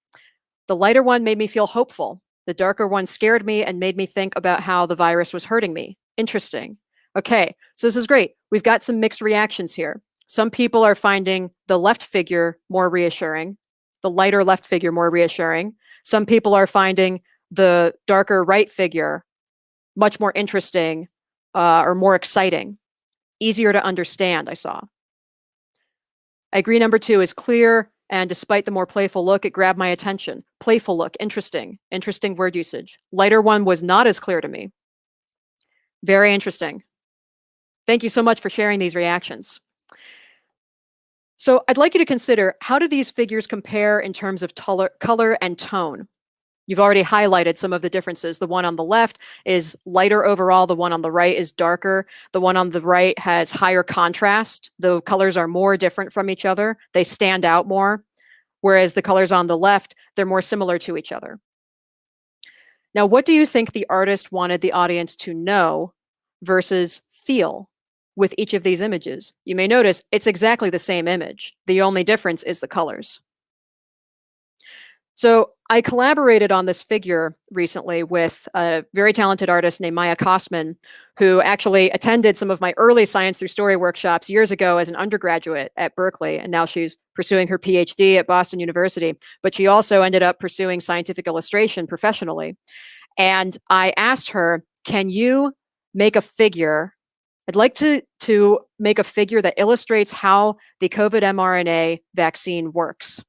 The lighter one made me feel hopeful. The darker one scared me and made me think about how the virus was hurting me. Interesting. Okay, so this is great. We've got some mixed reactions here. Some people are finding the left figure more reassuring, the lighter left figure more reassuring. Some people are finding the darker right figure much more interesting or more exciting, easier to understand, I saw. I agree number 2 is clear, and despite the more playful look, it grabbed my attention. Playful look, interesting. Interesting word usage. Lighter one was not as clear to me. Very interesting. Thank you so much for sharing these reactions. So I'd like you to consider, how do these figures compare in terms of color and tone? You've already highlighted some of the differences. The one on the left is lighter overall. The one on the right is darker. The one on the right has higher contrast. The colors are more different from each other. They stand out more. Whereas the colors on the left, they're more similar to each other. Now, what do you think the artist wanted the audience to know versus feel with each of these images? You may notice it's exactly the same image. The only difference is the colors. So I collaborated on this figure recently with a very talented artist named Maya Kostman, who actually attended some of my early Science Through Story workshops years ago as an undergraduate at Berkeley, and now she's pursuing her PhD at Boston University. But she also ended up pursuing scientific illustration professionally. And I asked her, can you make a figure? I'd like to make a figure that illustrates how the COVID mRNA vaccine works.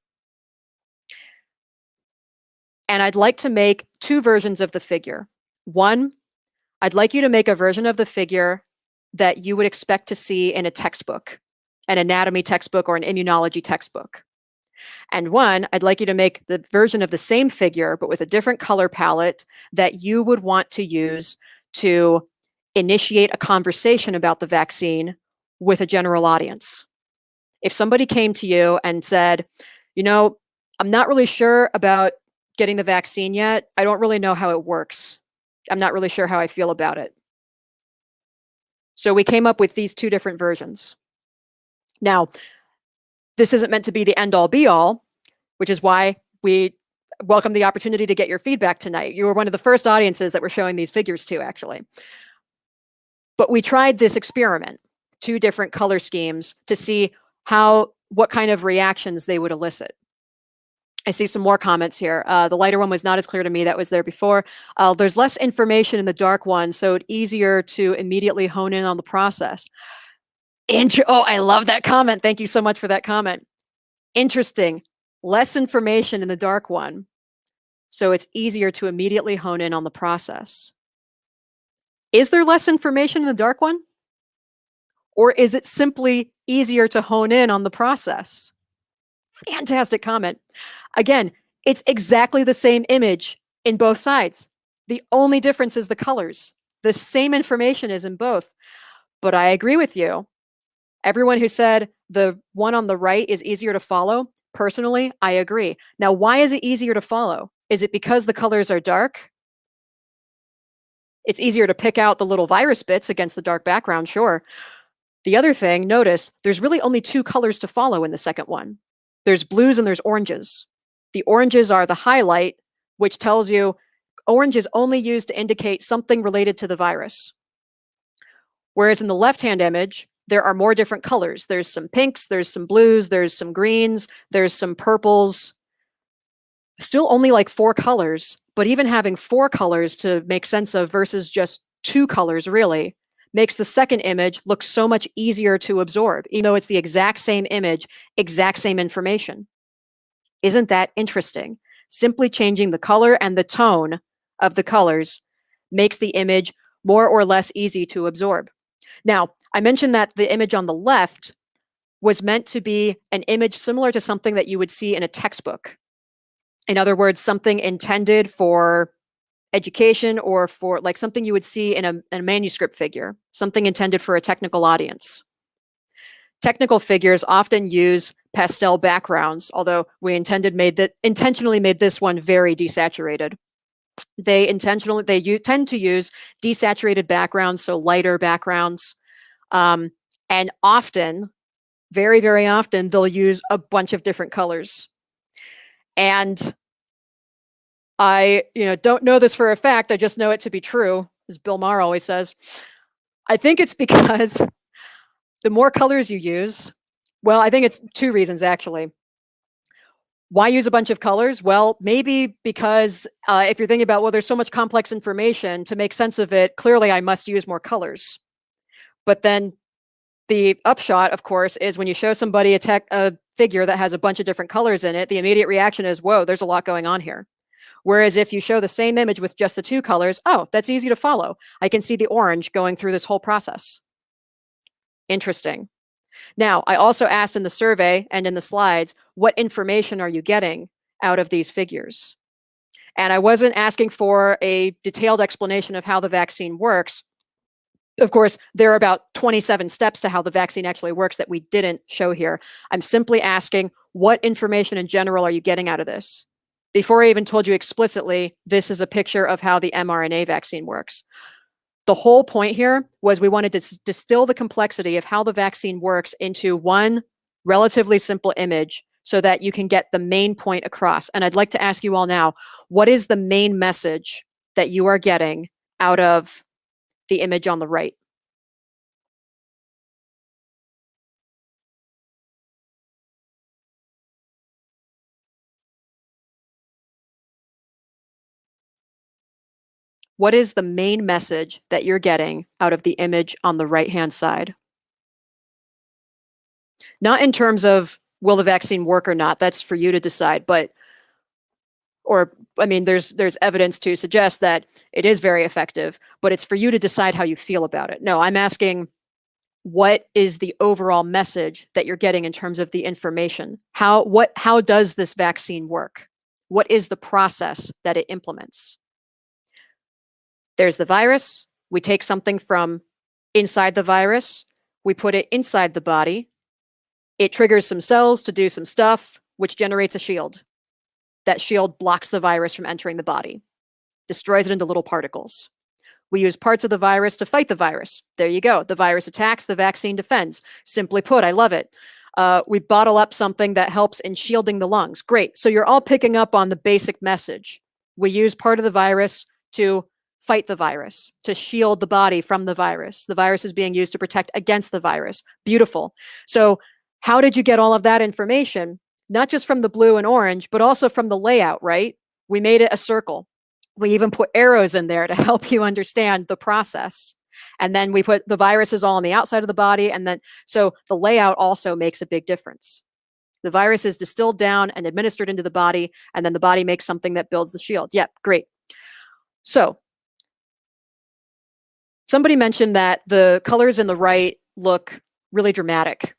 And I'd like to make 2 versions of the figure. One, I'd like you to make a version of the figure that you would expect to see in a textbook, an anatomy textbook or an immunology textbook. And one, I'd like you to make the version of the same figure, but with a different color palette that you would want to use to initiate a conversation about the vaccine with a general audience. If somebody came to you and said, you know, I'm not really sure about getting the vaccine yet. I don't really know how it works. I'm not really sure how I feel about it. So we came up with these 2 different versions. Now, this isn't meant to be the end-all be-all, which is why we welcome the opportunity to get your feedback tonight. You were one of the first audiences that we're showing these figures to, actually. But we tried this experiment, 2 different color schemes, to see what kind of reactions they would elicit. I see some more comments here. The lighter one was not as clear to me. That was there before. There's less information in the dark one, so it's easier to immediately hone in on the process. Oh, I love that comment. Thank you so much for that comment. Interesting. Less information in the dark one, so it's easier to immediately hone in on the process. Is there less information in the dark one? Or is it simply easier to hone in on the process? Fantastic comment. Again, it's exactly the same image in both sides. The only difference is the colors. The same information is in both. But I agree with you. Everyone who said the one on the right is easier to follow, personally, I agree. Now, why is it easier to follow? Is it because the colors are dark? It's easier to pick out the little virus bits against the dark background, sure. The other thing, notice, there's really only two colors to follow in the second one. There's blues and there's oranges. The oranges are the highlight, which tells you orange is only used to indicate something related to the virus. Whereas in the left-hand image, there are more different colors. There's some pinks, there's some blues, there's some greens, there's some purples. Still only like 4 colors, but even having 4 colors to make sense of versus just 2 colors really makes the second image look so much easier to absorb, even though it's the exact same image, exact same information. Isn't that interesting? Simply changing the color and the tone of the colors makes the image more or less easy to absorb. Now, I mentioned that the image on the left was meant to be an image similar to something that you would see in a textbook. In other words, something intended for education or for like something you would see in a manuscript figure, something intended for a technical audience. Technical figures often use pastel backgrounds, although we intentionally made this one very desaturated. They tend to use desaturated backgrounds, so lighter backgrounds, and often, very, very often, they'll use a bunch of different colors. And I, don't know this for a fact. I just know it to be true, as Bill Maher always says. I think it's because the more colors you use, well, I think it's 2 reasons actually. Why use a bunch of colors? Well, maybe because if you're thinking about, well, there's so much complex information, to make sense of it, clearly I must use more colors. But then the upshot, of course, is when you show somebody a figure that has a bunch of different colors in it, the immediate reaction is, whoa, there's a lot going on here. Whereas if you show the same image with just the 2 colors, oh, that's easy to follow. I can see the orange going through this whole process. Interesting. Now, I also asked in the survey and in the slides, what information are you getting out of these figures? And I wasn't asking for a detailed explanation of how the vaccine works. Of course, there are about 27 steps to how the vaccine actually works that we didn't show here. I'm simply asking, what information in general are you getting out of this? Before I even told you explicitly, this is a picture of how the mRNA vaccine works. The whole point here was we wanted to distill the complexity of how the vaccine works into one relatively simple image so that you can get the main point across. And I'd like to ask you all now, what is the main message that you are getting out of the image on the right? What is the main message that you're getting out of the image on the right-hand side? Not in terms of will the vaccine work or not, that's for you to decide, but there's evidence to suggest that it is very effective, but it's for you to decide how you feel about it. No, I'm asking, what is the overall message that you're getting in terms of the information? How does this vaccine work? What is the process that it implements? There's the virus. We take something from inside the virus. We put it inside the body. It triggers some cells to do some stuff, which generates a shield. That shield blocks the virus from entering the body, destroys it into little particles. We use parts of the virus to fight the virus. There you go. The virus attacks, the vaccine defends. Simply put, I love it. We bottle up something that helps in shielding the lungs. Great. So you're all picking up on the basic message. We use part of the virus to fight the virus, to shield the body from the virus. The virus is being used to protect against the virus. Beautiful. So how did you get all of that information? Not just from the blue and orange, but also from the layout, right? We made it a circle. We even put arrows in there to help you understand the process. And then we put the viruses all on the outside of the body. And then, so the layout also makes a big difference. The virus is distilled down and administered into the body, and then the body makes something that builds the shield. Yep, great. So somebody mentioned that the colors in the right look really dramatic.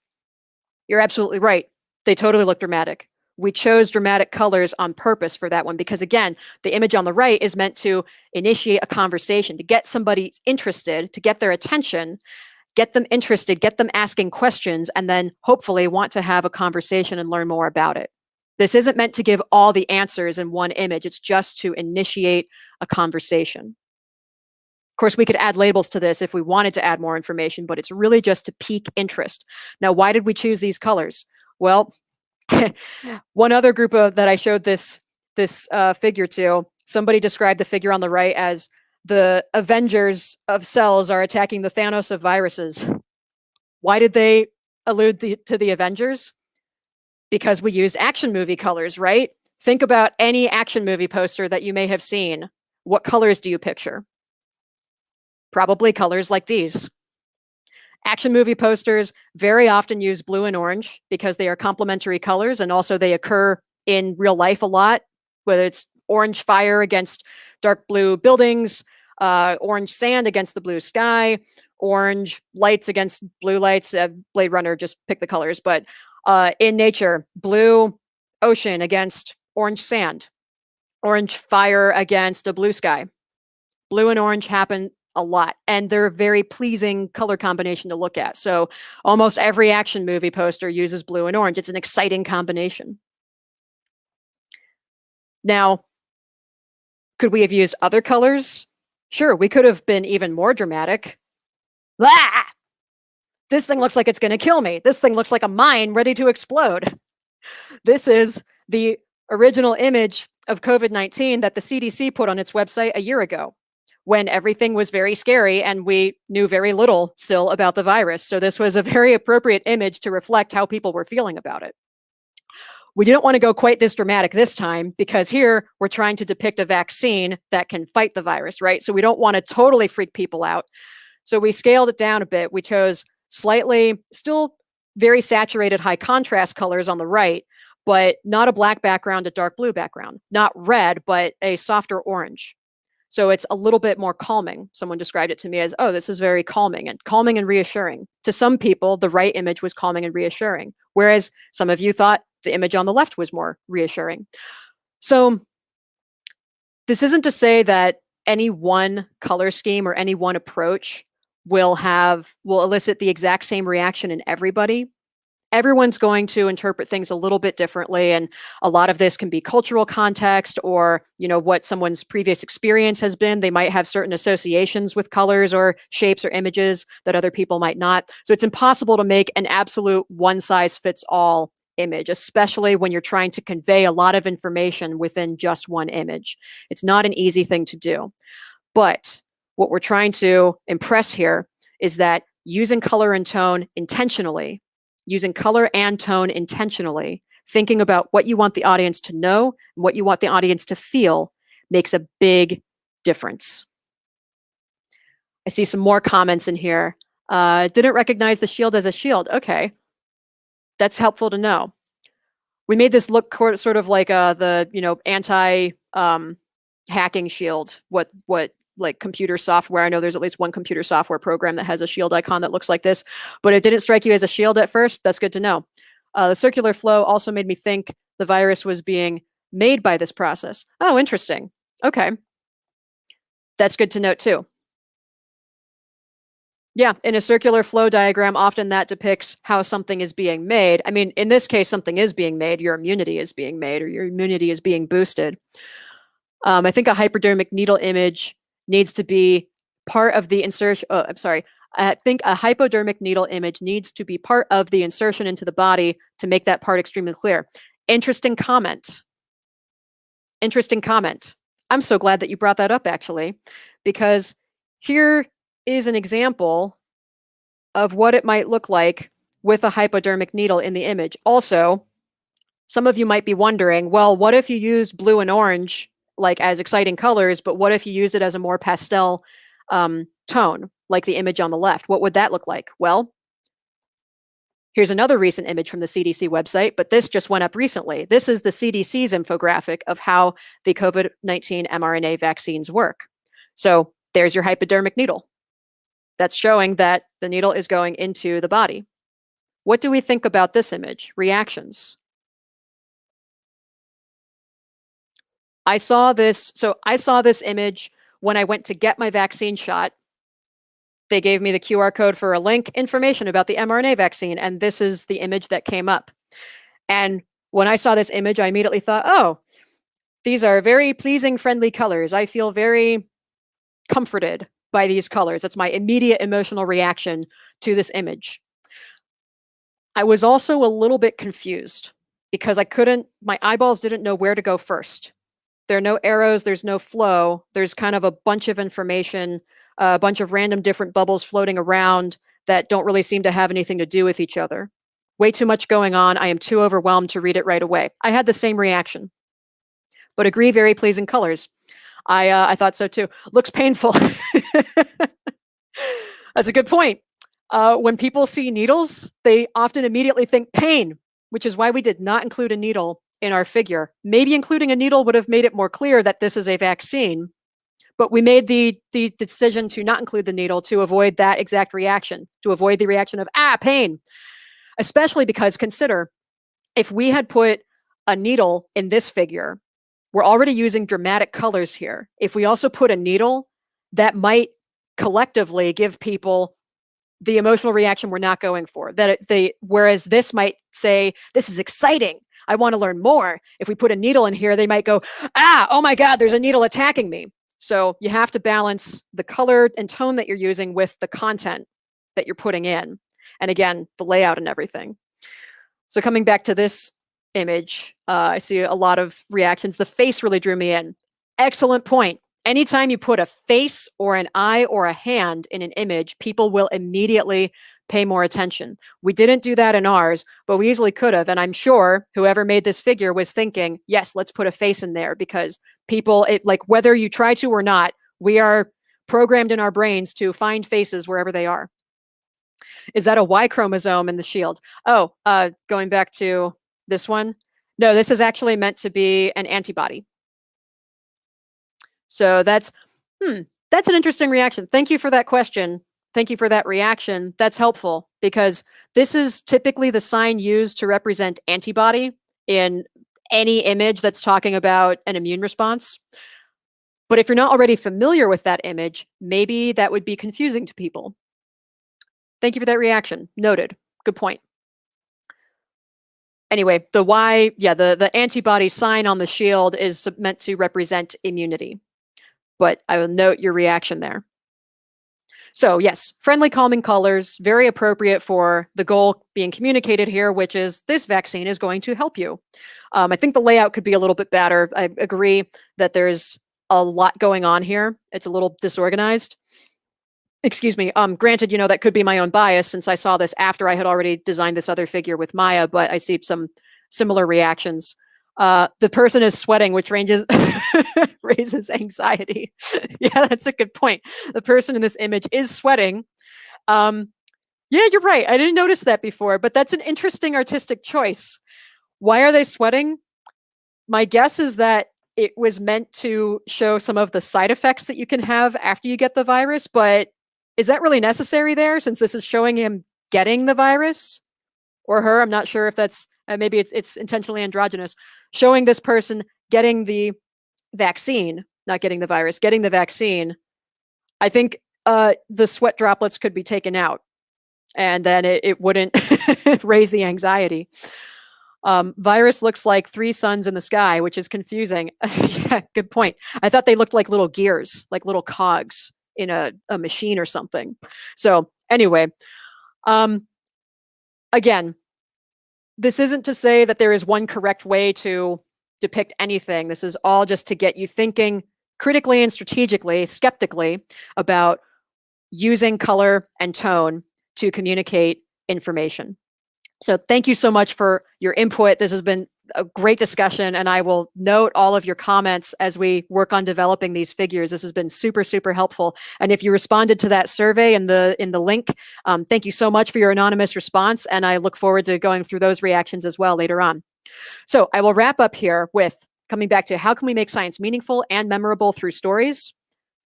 You're absolutely right. They totally look dramatic. We chose dramatic colors on purpose for that one because, again, the image on the right is meant to initiate a conversation, to get somebody interested, to get their attention, get them interested, get them asking questions, and then hopefully want to have a conversation and learn more about it. This isn't meant to give all the answers in one image. It's just to initiate a conversation. Of course, we could add labels to this if we wanted to add more information, but it's really just to pique interest. Now, why did we choose these colors? Well, one other group that I showed this figure to, somebody described the figure on the right as the Avengers of cells are attacking the Thanos of viruses. Why did they allude to the Avengers? Because we used action movie colors, right? Think about any action movie poster that you may have seen. What colors do you picture? Probably colors like these. Action movie posters very often use blue and orange because they are complementary colors, and also they occur in real life a lot, whether it's orange fire against dark blue buildings, orange sand against the blue sky, orange lights against blue lights. Blade Runner just picked the colors, but in nature, blue ocean against orange sand, orange fire against a blue sky. Blue and orange happen a lot, and they're a very pleasing color combination to look at. So almost every action movie poster uses blue and orange. It's an exciting combination. Now, could we have used other colors? Sure, we could have been even more dramatic. Ah! This thing looks like it's going to kill me. This thing looks like a mine ready to explode. This is the original image of COVID-19 that the CDC put on its website a year ago, when everything was very scary and we knew very little still about the virus. So this was a very appropriate image to reflect how people were feeling about it. We didn't want to go quite this dramatic this time because here we're trying to depict a vaccine that can fight the virus, right? So we don't want to totally freak people out. So we scaled it down a bit. We chose slightly, still very saturated high contrast colors on the right, but not a black background, a dark blue background, not red, but a softer orange. So it's a little bit more calming. Someone described it to me as, oh, this is very calming and reassuring. To some people, the right image was calming and reassuring, whereas some of you thought the image on the left was more reassuring. So this isn't to say that any one color scheme or any one approach will elicit the exact same reaction in everybody. Everyone's going to interpret things a little bit differently, and a lot of this can be cultural context or, what someone's previous experience has been. They might have certain associations with colors or shapes or images that other people might not. So it's impossible to make an absolute one-size-fits-all image, especially when you're trying to convey a lot of information within just one image. It's not an easy thing to do. But what we're trying to impress here is that using color and tone intentionally, thinking about what you want the audience to know and what you want the audience to feel makes a big difference. I see some more comments in here. Didn't recognize the shield as a shield. Okay, that's helpful to know. We made this look sort of like the anti-hacking shield. What like computer software. I know there's at least one computer software program that has a shield icon that looks like this, but it didn't strike you as a shield at first. That's good to know. The circular flow also made me think the virus was being made by this process. Oh, interesting. Okay. That's good to note too. Yeah, in a circular flow diagram, often that depicts how something is being made. I mean, in this case, something is being made. Your immunity is being made, or your immunity is being boosted. I think a hypodermic needle image needs to be part of the insertion. Oh, I'm sorry. I think a hypodermic needle image needs to be part of the insertion into the body to make that part extremely clear. Interesting comment. I'm so glad that you brought that up, actually, because here is an example of what it might look like with a hypodermic needle in the image. Also, some of you might be wondering, well, what if you use blue and orange like as exciting colors, but what if you use it as a more pastel tone, like the image on the left? What would that look like? Well, here's another recent image from the CDC website, but this just went up recently. This is the CDC's infographic of how the COVID-19 mRNA vaccines work. So there's your hypodermic needle. That's showing that the needle is going into the body. What do we think about this image? Reactions. I saw this image when I went to get my vaccine shot. They gave me the QR code for a link, information about the mRNA vaccine, and this is the image that came up. And when I saw this image, I immediately thought, oh, these are very pleasing, friendly colors. I feel very comforted by these colors. That's my immediate emotional reaction to this image. I was also a little bit confused because my eyeballs didn't know where to go first. There are no arrows, there's no flow. There's kind of a bunch of information, a bunch of random different bubbles floating around that don't really seem to have anything to do with each other. Way too much going on. I am too overwhelmed to read it right away. I had the same reaction, but agree, very pleasing colors. I thought so too. Looks painful. That's a good point. When people see needles, they often immediately think pain, which is why we did not include a needle in our figure. Maybe including a needle would have made it more clear that this is a vaccine, but we made the decision to not include the needle to avoid that exact reaction, to avoid the reaction of, pain. Especially because, consider, if we had put a needle in this figure, we're already using dramatic colors here. If we also put a needle, that might collectively give people the emotional reaction we're not going for. Whereas this might say, this is exciting, I want to learn more. If we put a needle in here, they might go, oh my God, there's a needle attacking me. So you have to balance the color and tone that you're using with the content that you're putting in. And again, the layout and everything. So coming back to this image, I see a lot of reactions. The face really drew me in. Excellent point. Anytime you put a face or an eye or a hand in an image, people will immediately pay more attention. We didn't do that in ours, but we easily could have. And I'm sure whoever made this figure was thinking, yes, let's put a face in there, because people, whether you try to or not, we are programmed in our brains to find faces wherever they are. Is that a Y chromosome in the shield? Oh, going back to this one. No, this is actually meant to be an antibody. So that's an interesting reaction. Thank you for that question. Thank you for that reaction. That's helpful, because this is typically the sign used to represent antibody in any image that's talking about an immune response. But if you're not already familiar with that image, maybe that would be confusing to people. Thank you for that reaction. Noted. Good point. Anyway, the Y, the antibody sign on the shield is meant to represent immunity. But I will note your reaction there. So yes, friendly, calming colors, very appropriate for the goal being communicated here, which is this vaccine is going to help you. I think the layout could be a little bit better. I agree that there's a lot going on here. It's a little disorganized. Excuse me. Granted, that could be my own bias, since I saw this after I had already designed this other figure with Maya, but I see some similar reactions. The person is sweating, which raises anxiety. Yeah, that's a good point. The person in this image is sweating. Yeah, you're right. I didn't notice that before, but that's an interesting artistic choice. Why are they sweating? My guess is that it was meant to show some of the side effects that you can have after you get the virus, but is that really necessary there, since this is showing him getting the virus? Or her, I'm not sure if that's, maybe it's intentionally androgynous, showing this person getting the vaccine, not getting the virus, getting the vaccine. I think the sweat droplets could be taken out, and then it wouldn't raise the anxiety. Virus looks like 3 suns in the sky, which is confusing. Yeah, good point. I thought they looked like little gears, like little cogs in a machine or something. So anyway, again, this isn't to say that there is one correct way to depict anything. This is all just to get you thinking critically and strategically, skeptically, about using color and tone to communicate information. So thank you so much for your input. This has been a great discussion, and I will note all of your comments as we work on developing these figures. This has been super, super helpful. And if you responded to that survey in the link, thank you so much for your anonymous response, and I look forward to going through those reactions as well later on. So I will wrap up here with coming back to how can we make science meaningful and memorable through stories?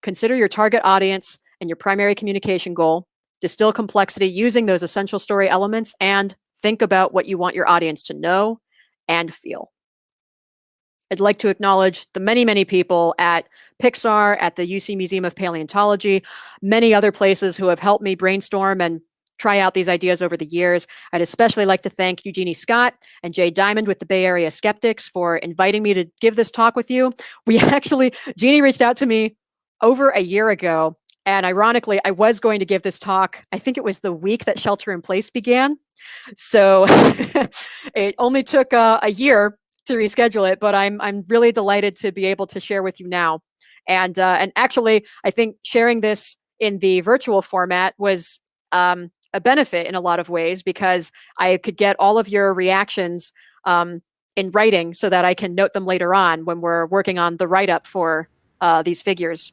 Consider your target audience and your primary communication goal. Distill complexity using those essential story elements, and think about what you want your audience to know and feel. I'd like to acknowledge the many, many people at Pixar, at the UC Museum of Paleontology, many other places who have helped me brainstorm and try out these ideas over the years. I'd especially like to thank Eugenie Scott and Jay Diamond with the Bay Area Skeptics for inviting me to give this talk with you. Jeannie reached out to me over a year ago, And ironically, I was going to give this talk, I think it was the week that shelter in place began. So it only took a year to reschedule it, but I'm really delighted to be able to share with you now. And actually, I think sharing this in the virtual format was a benefit in a lot of ways, because I could get all of your reactions in writing so that I can note them later on when we're working on the write-up for these figures.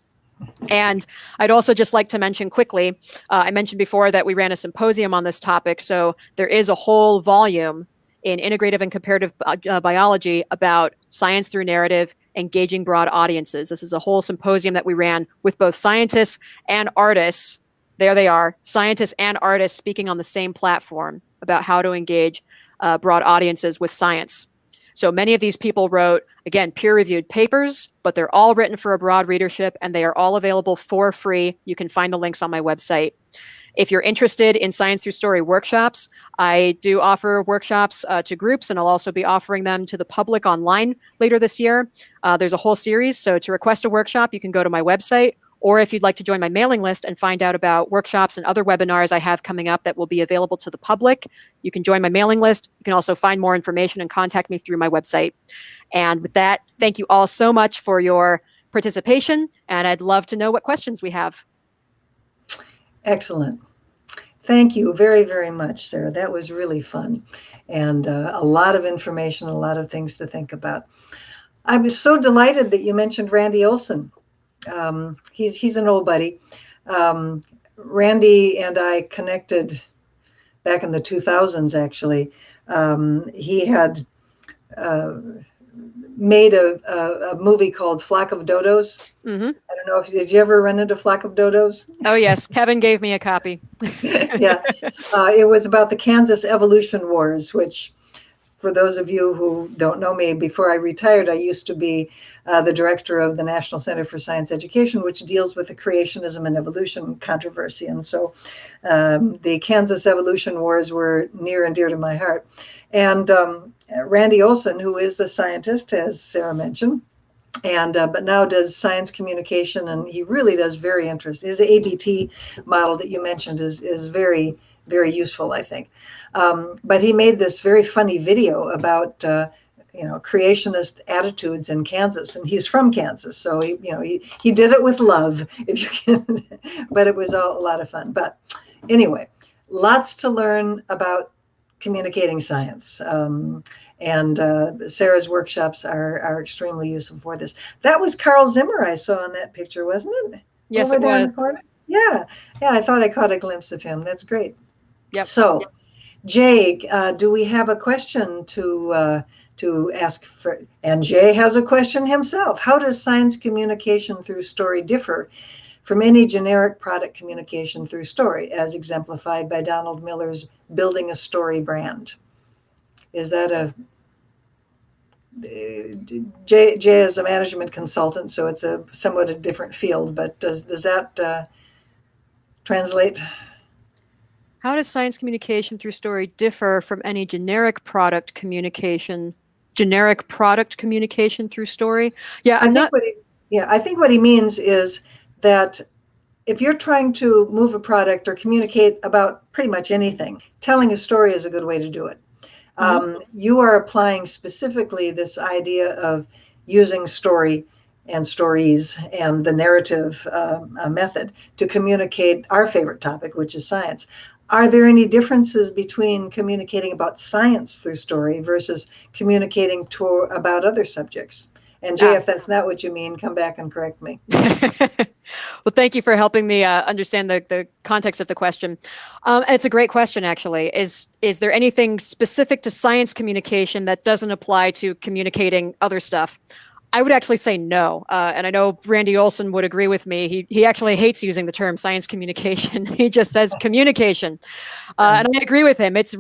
And I'd also just like to mention quickly, I mentioned before that we ran a symposium on this topic. So there is a whole volume in integrative and comparative biology about science through narrative, engaging broad audiences. This is a whole symposium that we ran with both scientists and artists. There they are, scientists and artists speaking on the same platform about how to engage broad audiences with science. So many of these people wrote, again, peer-reviewed papers, but they're all written for a broad readership, and they are all available for free. You can find the links on my website. If you're interested in Science Through Story workshops, I do offer workshops to groups, and I'll also be offering them to the public online later this year. There's a whole series, so to request a workshop, you can go to my website, or if you'd like to join my mailing list and find out about workshops and other webinars I have coming up that will be available to the public, you can join my mailing list. You can also find more information and contact me through my website. And with that, thank you all so much for your participation, and I'd love to know what questions we have. Excellent. Thank you very, very much, Sarah. That was really fun, and a lot of information, a lot of things to think about. I was so delighted that you mentioned Randy Olson. He's an old buddy. Randy and I connected back in the 2000s, actually. He had made a movie called Flock of Dodos. Mm-hmm. I don't know did you ever run into Flock of Dodos? Oh, yes. Kevin gave me a copy. Yeah. It was about the Kansas Evolution Wars, which, for those of you who don't know me, before I retired, I used to be the director of the National Center for Science Education, which deals with the creationism and evolution controversy. And so the Kansas Evolution Wars were near and dear to my heart. And Randy Olson, who is the scientist, as Sarah mentioned, and but now does science communication, and he really does very interesting. His ABT model that you mentioned is very, very useful, I think. But he made this very funny video about creationist attitudes in Kansas, and he's from Kansas, so he did it with love, if you can. But it was all a lot of fun. But anyway, lots to learn about communicating science. And Sarah's workshops are extremely useful for this. That was Carl Zimmer I saw in that picture, wasn't it? Yes, it was. Yeah, I thought I caught a glimpse of him. That's great. Yep. So, Jay, do we have a question to ask for? And Jay has a question himself. How does science communication through story differ from any generic product communication through story, as exemplified by Donald Miller's Building a Story brand? Is that Jay is a management consultant, so it's a somewhat a different field, but does that translate? How does science communication through story differ from any generic product communication through story? Yeah, I think what he means is that if you're trying to move a product or communicate about pretty much anything, telling a story is a good way to do it. Mm-hmm. You are applying specifically this idea of using story and stories and the narrative method to communicate our favorite topic, which is science. Are there any differences between communicating about science through story versus communicating about other subjects? And Jay, if that's not what you mean, come back and correct me. Well, thank you for helping me understand the context of the question. It's a great question, actually. Is there anything specific to science communication that doesn't apply to communicating other stuff? I would actually say no. And I know Randy Olson would agree with me. He actually hates using the term science communication. He just says communication. And I agree with him. It's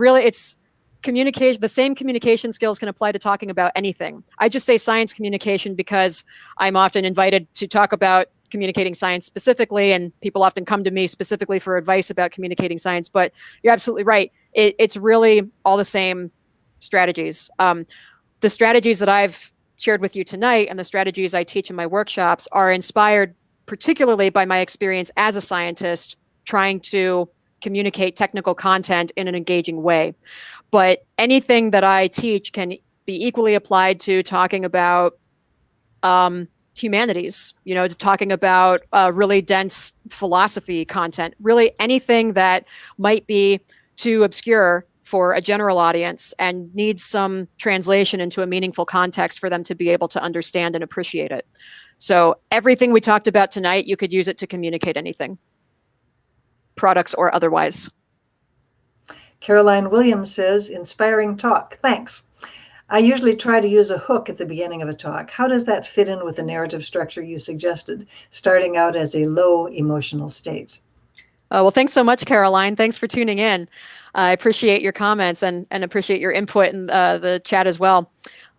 communication. The same communication skills can apply to talking about anything. I just say science communication because I'm often invited to talk about communicating science specifically, and people often come to me specifically for advice about communicating science. But you're absolutely right. It's really all the same strategies. The strategies that I've shared with you tonight and the strategies I teach in my workshops are inspired particularly by my experience as a scientist trying to communicate technical content in an engaging way. But anything that I teach can be equally applied to talking about humanities, to talking about really dense philosophy content, really anything that might be too obscure for a general audience and needs some translation into a meaningful context for them to be able to understand and appreciate it. So everything we talked about tonight, you could use it to communicate anything, products or otherwise. Caroline Williams says, inspiring talk. Thanks. I usually try to use a hook at the beginning of a talk. How does that fit in with the narrative structure you suggested, starting out as a low emotional state? Well, thanks so much, Caroline. Thanks for tuning in. I appreciate your comments and appreciate your input in the chat as well.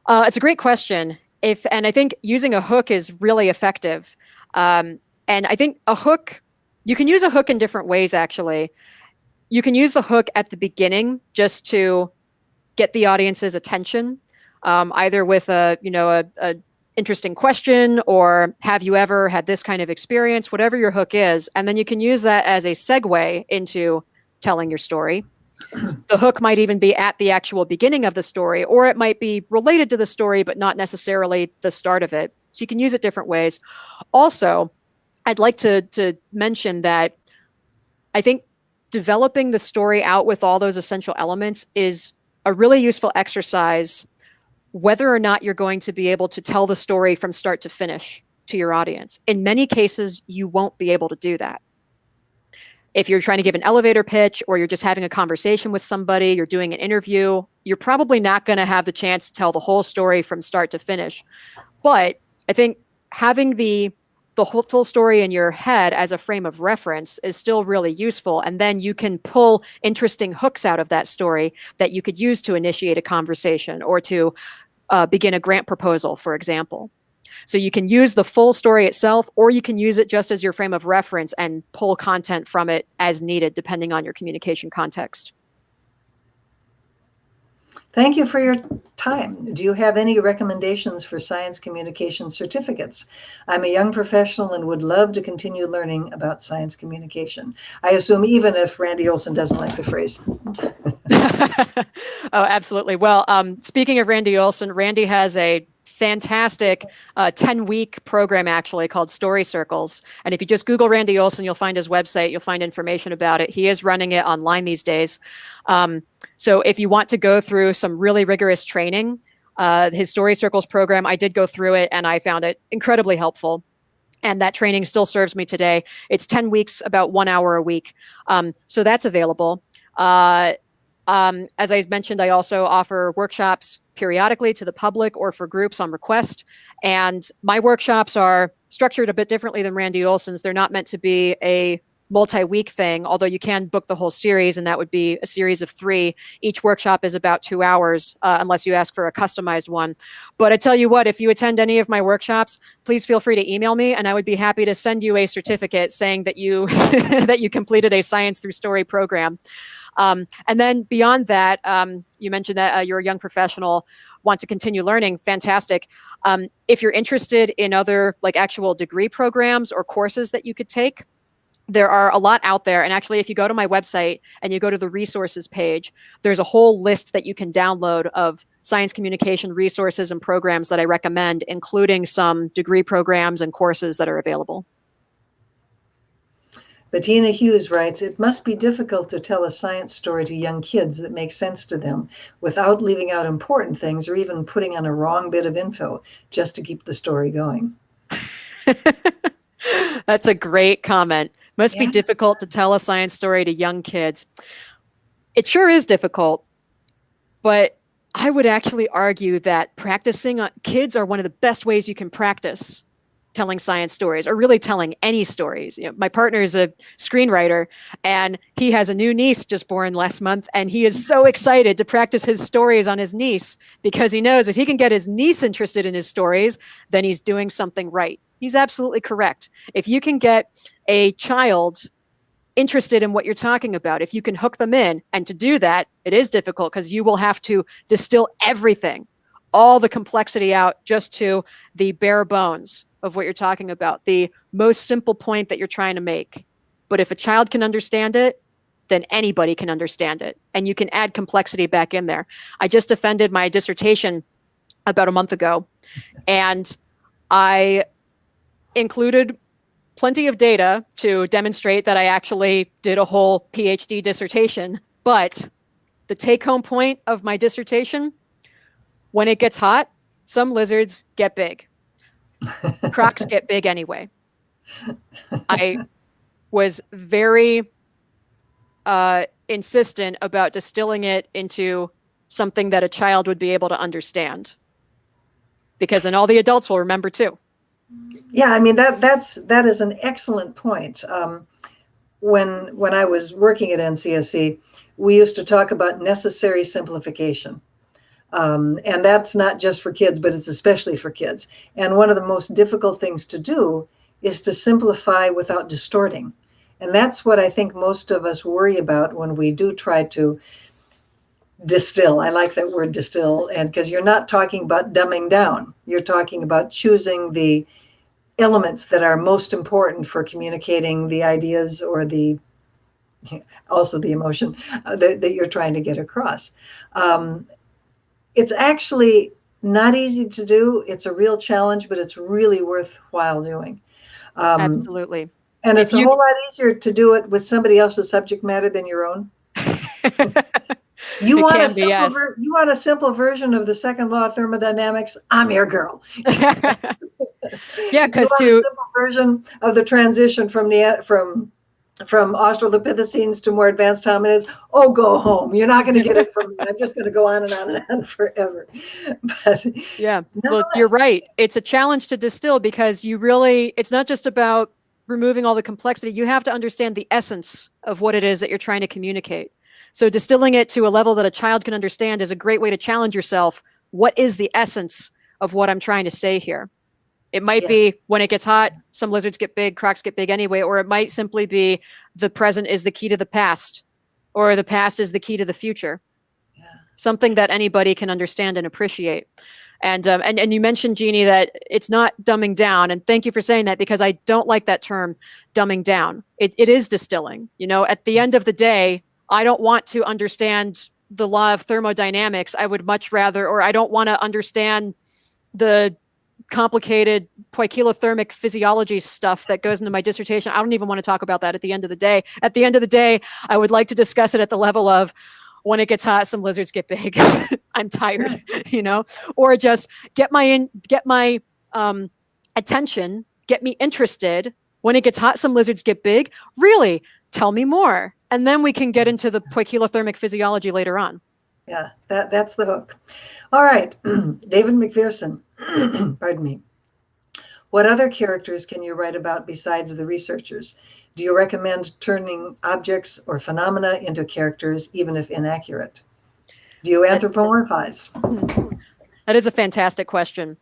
It's a great question. And I think using a hook is really effective. And I think a hook, you can use a hook in different ways, actually. You can use the hook at the beginning just to get the audience's attention, either with a interesting question or have you ever had this kind of experience, whatever your hook is. And then you can use that as a segue into telling your story. The hook might even be at the actual beginning of the story, or it might be related to the story, but not necessarily the start of it. So you can use it different ways. Also, I'd like to mention that I think developing the story out with all those essential elements is a really useful exercise, whether or not you're going to be able to tell the story from start to finish to your audience. In many cases, you won't be able to do that. If you're trying to give an elevator pitch or you're just having a conversation with somebody, you're doing an interview, you're probably not going to have the chance to tell the whole story from start to finish. But I think having the whole full story in your head as a frame of reference is still really useful. And then you can pull interesting hooks out of that story that you could use to initiate a conversation or to begin a grant proposal, for example. So you can use the full story itself, or you can use it just as your frame of reference and pull content from it as needed, depending on your communication context. Thank you for your time. Do you have any recommendations for science communication certificates? I'm a young professional and would love to continue learning about science communication. I assume even if Randy Olson doesn't like the phrase. Oh, absolutely. Well, speaking of Randy Olson, Randy has a fantastic 10-week program actually called Story Circles. And if you just Google Randy Olson, you'll find his website, you'll find information about it. He is running it online these days. So if you want to go through some really rigorous training, his Story Circles program, I did go through it and I found it incredibly helpful. And that training still serves me today. It's 10 weeks, about 1 hour a week. So that's available. As I mentioned, I also offer workshops periodically to the public or for groups on request. And my workshops are structured a bit differently than Randy Olson's. They're not meant to be a multi-week thing, although you can book the whole series, and that would be a series of 3. Each workshop is about 2 hours, unless you ask for a customized one. But I tell you what, if you attend any of my workshops, please feel free to email me, and I would be happy to send you a certificate saying that you that you completed a Science Through Story program. And then beyond that, you mentioned that you're a young professional, want to continue learning. Fantastic. If you're interested in other like actual degree programs or courses that you could take, there are a lot out there. And actually, if you go to my website and you go to the resources page, there's a whole list that you can download of science communication resources and programs that I recommend, including some degree programs and courses that are available. Bettina Hughes writes, it must be difficult to tell a science story to young kids that makes sense to them without leaving out important things or even putting on a wrong bit of info just to keep the story going. That's a great comment. Must be difficult to tell a science story to young kids. It sure is difficult, but I would actually argue that practicing on kids are one of the best ways you can practice telling science stories, or really telling any stories. You know, my partner is a screenwriter, and he has a new niece just born last month, and he is so excited to practice his stories on his niece because he knows if he can get his niece interested in his stories, then he's doing something right. He's absolutely correct. If you can get a child interested in what you're talking about, if you can hook them in, and to do that, it is difficult because you will have to distill everything, all the complexity out just to the bare bones of what you're talking about, the most simple point that you're trying to make. But if a child can understand it, then anybody can understand it. And you can add complexity back in there. I just defended my dissertation about a month ago, and I included plenty of data to demonstrate that I actually did a whole PhD dissertation. But the take-home point of my dissertation, when it gets hot, some lizards get big. Crocs get big anyway. I was very insistent about distilling it into something that a child would be able to understand, because then all the adults will remember too. Yeah, I mean that is an excellent point. When I was working at NCSC, we used to talk about necessary simplification. And that's not just for kids, but it's especially for kids. And one of the most difficult things to do is to simplify without distorting. And that's what I think most of us worry about when we do try to distill. I like that word distill, and because you're not talking about dumbing down, you're talking about choosing the elements that are most important for communicating the ideas or also the emotion that you're trying to get across. It's actually not easy to do. It's a real challenge, but it's really worthwhile doing. Absolutely. And it's a whole lot easier to do it with somebody else's subject matter than your own. You want a simple version of the second law of thermodynamics? I'm your girl. Yeah, because a simple version of the transition from Australopithecines to more advanced hominids. Oh, go home. You're not going to get it from me. I'm just going to go on and on and on forever. But yeah, well, you're right. It's a challenge to distill, because it's not just about removing all the complexity. You have to understand the essence of what it is that you're trying to communicate. So distilling it to a level that a child can understand is a great way to challenge yourself. What is the essence of what I'm trying to say here? It might be when it gets hot, some lizards get big, crocs get big anyway, or it might simply be the present is the key to the past, or the past is the key to the future. Yeah. Something that anybody can understand and appreciate. And you mentioned, Jeannie, that it's not dumbing down. And thank you for saying that, because I don't like that term, dumbing down. It is distilling. At the end of the day, I don't want to understand the law of thermodynamics. I would much rather, or I don't want to understand the complicated poikilothermic physiology stuff that goes into my dissertation. I don't even want to talk about that at the end of the day. At the end of the day, I would like to discuss it at the level of, when it gets hot, some lizards get big. I'm tired, or just get my attention, get me interested. When it gets hot, some lizards get big. Really? Tell me more. And then we can get into the poikilothermic physiology later on. Yeah, that's the hook. All right, David McPherson, pardon me. What other characters can you write about besides the researchers? Do you recommend turning objects or phenomena into characters, even if inaccurate? Do you anthropomorphize? That is a fantastic question.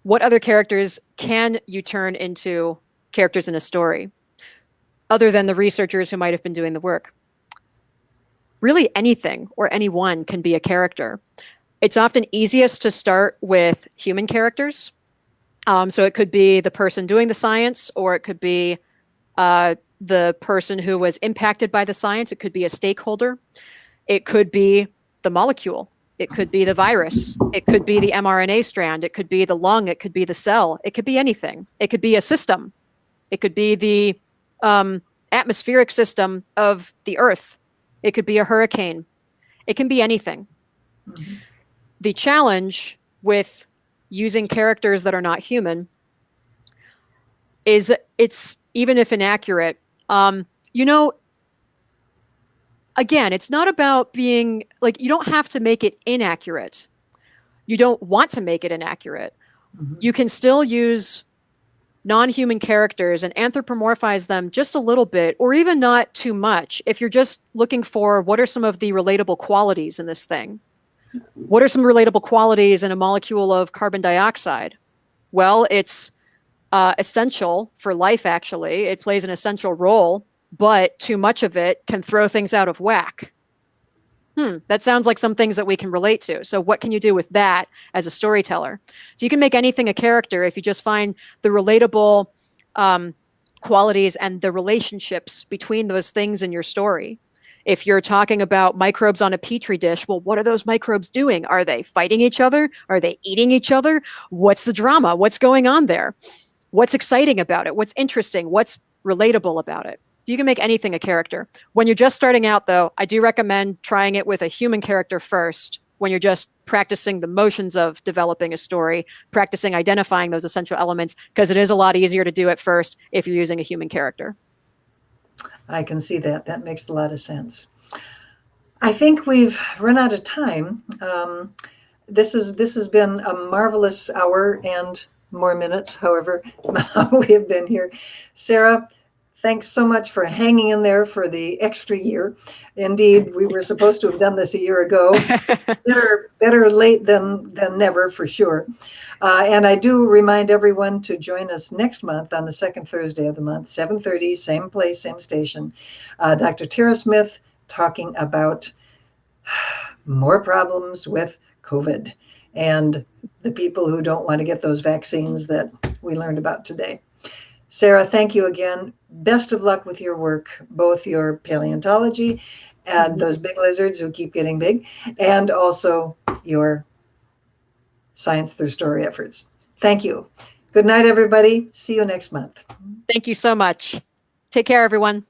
What other characters can you turn into characters in a story, other than the researchers who might have been doing the work? Really, anything or anyone can be a character. It's often easiest to start with human characters. So it could be the person doing the science, or it could be the person who was impacted by the science. It could be a stakeholder. It could be the molecule. It could be the virus. It could be the mRNA strand. It could be the lung. It could be the cell. It could be anything. It could be a system. It could be the atmospheric system of the Earth. It could be a hurricane. It can be anything. Mm-hmm. The challenge with using characters that are not human is it's, even if inaccurate, again, it's not about being like, you don't have to make it inaccurate. You don't want to make it inaccurate. Mm-hmm. You can still use non-human characters and anthropomorphize them just a little bit, or even not too much. If you're just looking for what are some of the relatable qualities in this thing? What are some relatable qualities in a molecule of carbon dioxide? Well, it's essential for life, actually. It plays an essential role, but too much of it can throw things out of whack. That sounds like some things that we can relate to. So what can you do with that as a storyteller? So you can make anything a character if you just find the relatable qualities and the relationships between those things in your story. If you're talking about microbes on a petri dish, well, what are those microbes doing? Are they fighting each other? Are they eating each other? What's the drama? What's going on there? What's exciting about it? What's interesting? What's relatable about it? So you can make anything a character. When you're just starting out, though, I do recommend trying it with a human character first when you're just practicing the motions of developing a story, practicing identifying those essential elements, because it is a lot easier to do it first if you're using a human character. I can see that. That makes a lot of sense. I think we've run out of time. This has been a marvelous hour and more minutes, however we have been here. Sara, thanks so much for hanging in there for the extra year. Indeed, we were supposed to have done this a year ago. Better late than never, for sure. And I do remind everyone to join us next month on the second Thursday of the month, 7:30, same place, same station. Dr. Tara Smith talking about more problems with COVID and the people who don't want to get those vaccines that we learned about today. Sara, thank you again. Best of luck with your work, both your paleontology and those big lizards who keep getting big, and also your science through story efforts. Thank you. Good night, everybody. See you next month. Thank you so much. Take care, everyone.